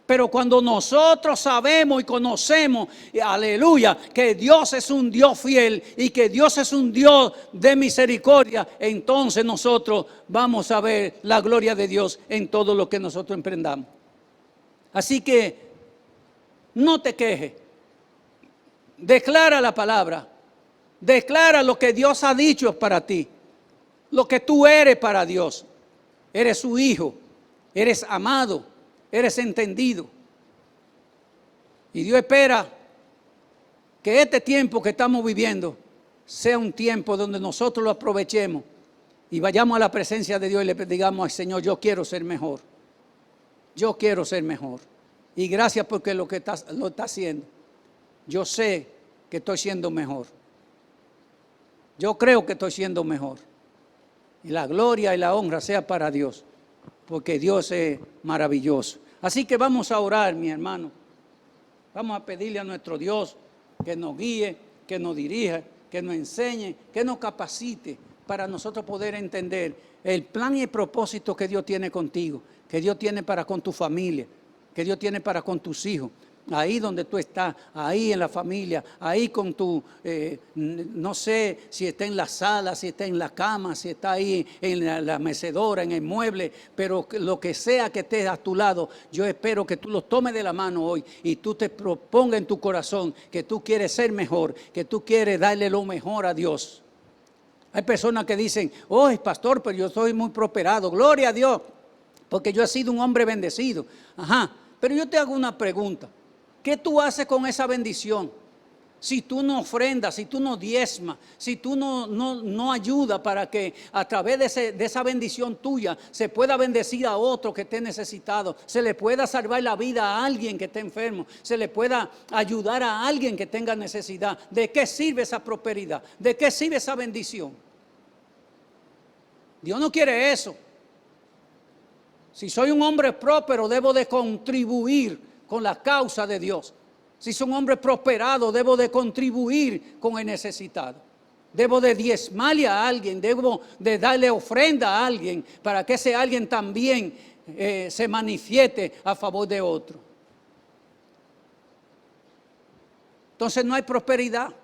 C: Pero cuando nosotros sabemos y conocemos, aleluya, que Dios es un Dios fiel y que Dios es un Dios de misericordia, entonces nosotros vamos a ver la gloria de Dios en todo lo que nosotros emprendamos. Así que no te quejes, declara la palabra, declara lo que Dios ha dicho para ti, lo que tú eres para Dios. Eres su hijo, eres amado, eres entendido. Y Dios espera que este tiempo que estamos viviendo sea un tiempo donde nosotros lo aprovechemos y vayamos a la presencia de Dios y le digamos al Señor, yo quiero ser mejor. Yo quiero ser mejor. Y gracias porque lo está haciendo. Yo sé que estoy siendo mejor. Yo creo que estoy siendo mejor. Y la gloria y la honra sea para Dios, porque Dios es maravilloso. Así que vamos a orar, mi hermano. Vamos a pedirle a nuestro Dios que nos guíe, que nos dirija, que nos enseñe, que nos capacite para nosotros poder entender el plan y el propósito que Dios tiene contigo, que Dios tiene para con tu familia, que Dios tiene para con tus hijos. Ahí donde tú estás, ahí en la familia, ahí con tu, no sé si está en la sala, si está en la cama, si está ahí en la mecedora, en el mueble, pero lo que sea que esté a tu lado, yo espero que tú lo tomes de la mano hoy y tú te propongas en tu corazón que tú quieres ser mejor, que tú quieres darle lo mejor a Dios. Hay personas que dicen, oh, pastor, pero yo soy muy prosperado, gloria a Dios, porque yo he sido un hombre bendecido. Ajá, pero yo te hago una pregunta. ¿Qué tú haces con esa bendición? Si tú no ofrendas, si tú no diezmas, si tú no ayudas para que a través de esa bendición tuya se pueda bendecir a otro que esté necesitado, se le pueda salvar la vida a alguien que esté enfermo, se le pueda ayudar a alguien que tenga necesidad. ¿De qué sirve esa prosperidad? ¿De qué sirve esa bendición? Dios no quiere eso. Si soy un hombre próspero, debo de contribuir con la causa de Dios. Si soy un hombre prosperado, debo de contribuir con el necesitado. Debo de diezmarle a alguien, debo de darle ofrenda a alguien para que ese alguien también se manifieste a favor de otro. Entonces no hay prosperidad.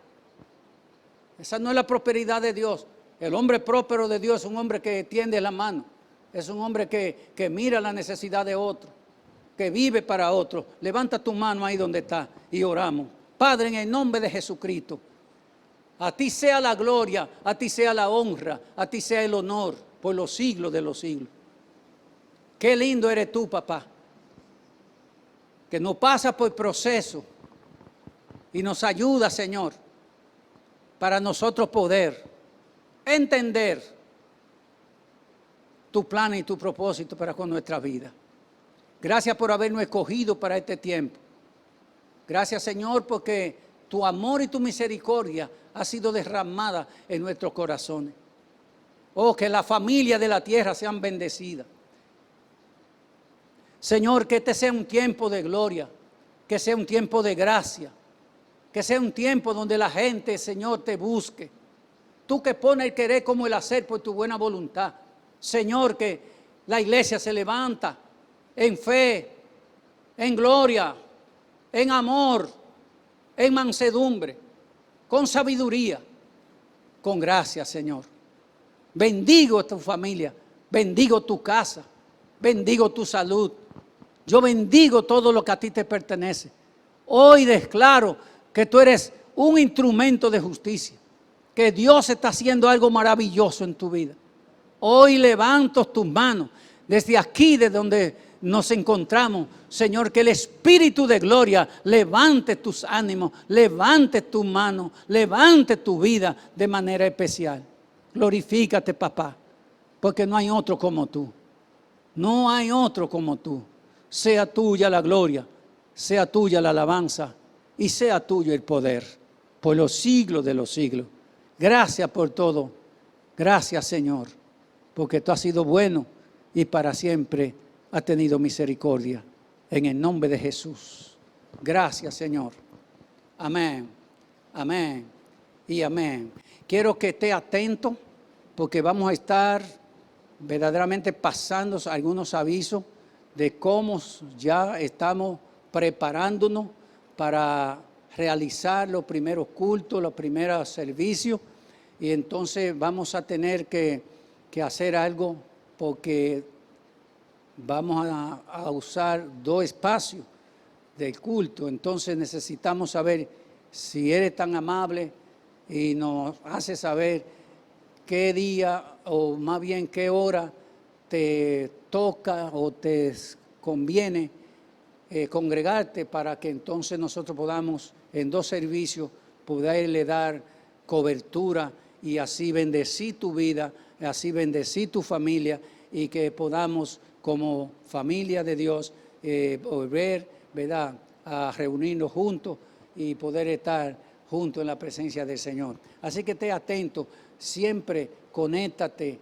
C: Esa no es la prosperidad de Dios. El hombre próspero de Dios es un hombre que tiende la mano. Es un hombre que mira la necesidad de otro, que vive para otro. Levanta tu mano ahí donde está y oramos. Padre, en el nombre de Jesucristo, a ti sea la gloria, a ti sea la honra, a ti sea el honor por los siglos de los siglos. Qué lindo eres tú, papá, que nos pasa por proceso y nos ayuda, Señor, para nosotros poder entender tu plan y tu propósito para con nuestra vida. Gracias por habernos escogido para este tiempo. Gracias, Señor, porque tu amor y tu misericordia ha sido derramada en nuestros corazones. Oh, que la familia de la tierra sean bendecidas. Señor, que este sea un tiempo de gloria, que sea un tiempo de gracia, que sea un tiempo donde la gente, Señor, te busque. Tú que pones el querer como el hacer por tu buena voluntad. Señor, que la iglesia se levanta en fe, en gloria, en amor, en mansedumbre, con sabiduría, con gracia, Señor. Bendigo a tu familia, bendigo tu casa, bendigo tu salud. Yo bendigo todo lo que a ti te pertenece. Hoy declaro que tú eres un instrumento de justicia, que Dios está haciendo algo maravilloso en tu vida. Hoy levanto tus manos desde aquí, de donde nos encontramos, Señor, que el Espíritu de gloria levante tus ánimos, levante tus manos, levante tu vida de manera especial. Glorifícate, papá, porque no hay otro como tú. No hay otro como tú. Sea tuya la gloria, sea tuya la alabanza y sea tuyo el poder por los siglos de los siglos. Gracias por todo. Gracias, Señor. porque tú has sido bueno y para siempre has tenido misericordia. En el nombre de Jesús. Gracias, Señor. Amén, amén y amén. Quiero que esté atento porque vamos a estar verdaderamente pasando algunos avisos de cómo ya estamos preparándonos para realizar los primeros cultos, los primeros servicios. Y entonces vamos a tener que hacer algo porque vamos a usar 2 espacios del culto. Entonces necesitamos saber si eres tan amable y nos hace saber qué día o más bien qué hora te toca o te conviene congregarte para que entonces nosotros podamos en 2 servicios poderle dar cobertura y así bendecir tu vida, así bendecir tu familia y que podamos como familia de Dios volver, ¿verdad?, a reunirnos juntos y poder estar juntos en la presencia del Señor. Así que esté atento, siempre conéctate,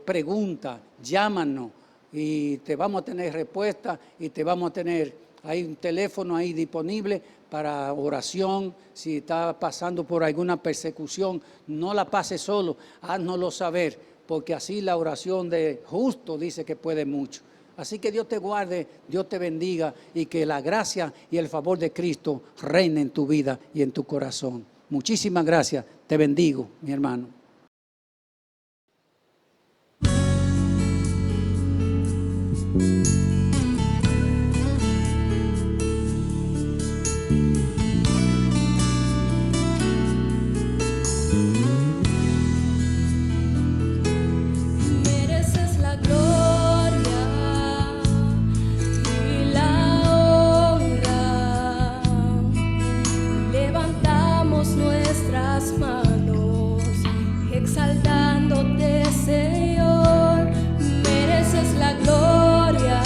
C: pregunta, llámanos y te vamos a tener respuesta y te vamos a tener, hay un teléfono ahí disponible para oración. Si está pasando por alguna persecución, no la pases solo, háznoslo saber, porque así la oración de justo dice que puede mucho. Así que Dios te guarde, Dios te bendiga y que la gracia y el favor de Cristo reine en tu vida y en tu corazón. Muchísimas gracias, te bendigo, mi hermano.
B: Mereces la gloria y la honra. Levantamos nuestras manos, exaltándote, Señor. Mereces la gloria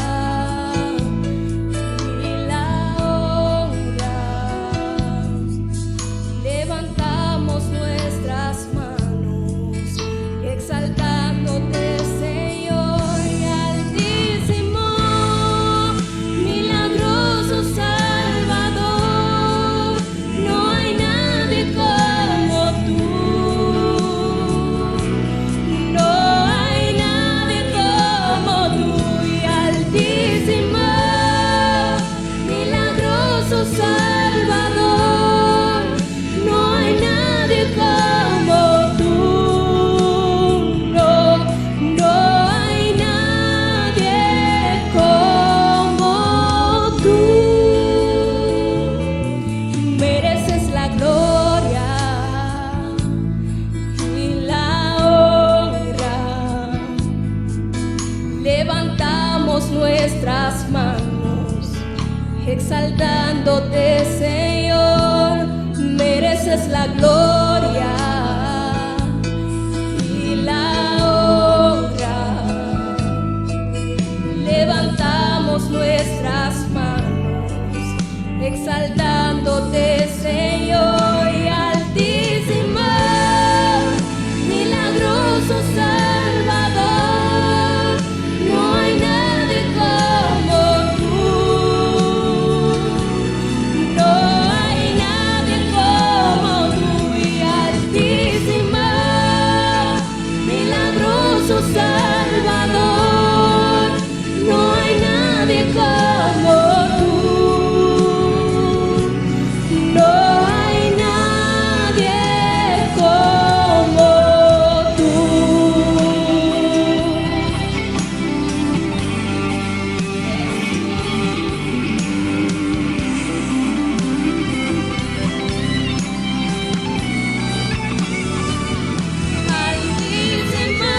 B: y la honra. Levantamos nuestras manos, exaltándote, Señor, y altísimo, milagroso Salvador. No hay nadie como tú, no hay nadie como tú, y altísimo, milagroso Salvador. No hay nadie como tú, no hay nadie como tú. Mereces la gloria y la honra. Levantamos nuestras manos, exaltándote, Señor. Mereces la gloria y la honra. Levantamos nuestras manos, exaltándote, Señor, y altísimo, milagroso Salvador. No hay nadie como tú, no hay nadie como tú, y altísimo, milagroso Salvador. No hay nadie como tú, no hay nadie como tú. Altísimo,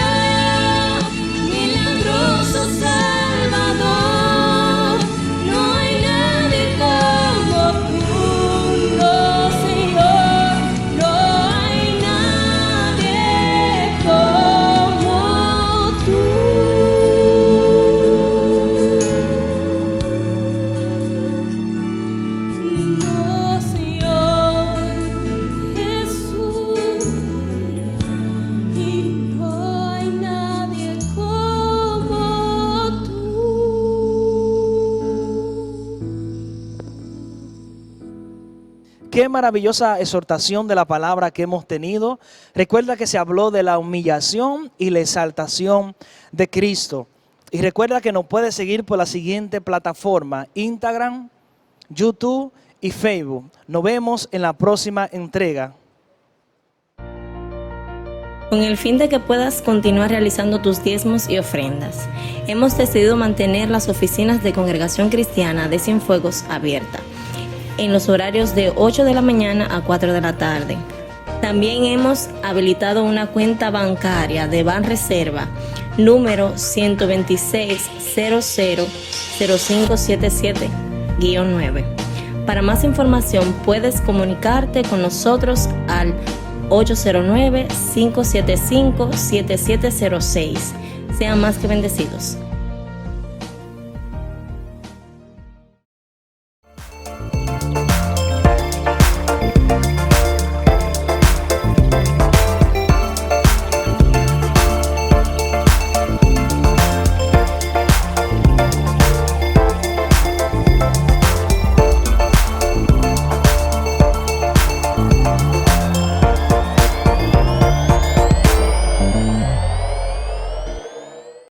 A: qué maravillosa exhortación de la palabra que hemos tenido. Recuerda que se habló de la humillación y la exaltación de Cristo. Y recuerda que nos puedes seguir por la siguiente plataforma: Instagram, YouTube y Facebook. Nos vemos en la próxima entrega.
D: Con el fin de que puedas continuar realizando tus diezmos y ofrendas, hemos decidido mantener las oficinas de Congregación Cristiana de Cienfuegos abiertas en los horarios de 8 de la mañana a 4 de la tarde. También hemos habilitado una cuenta bancaria de Banreserva, número 126-000577-9. Para más información puedes comunicarte con nosotros al 809-575-7706. Sean más que bendecidos.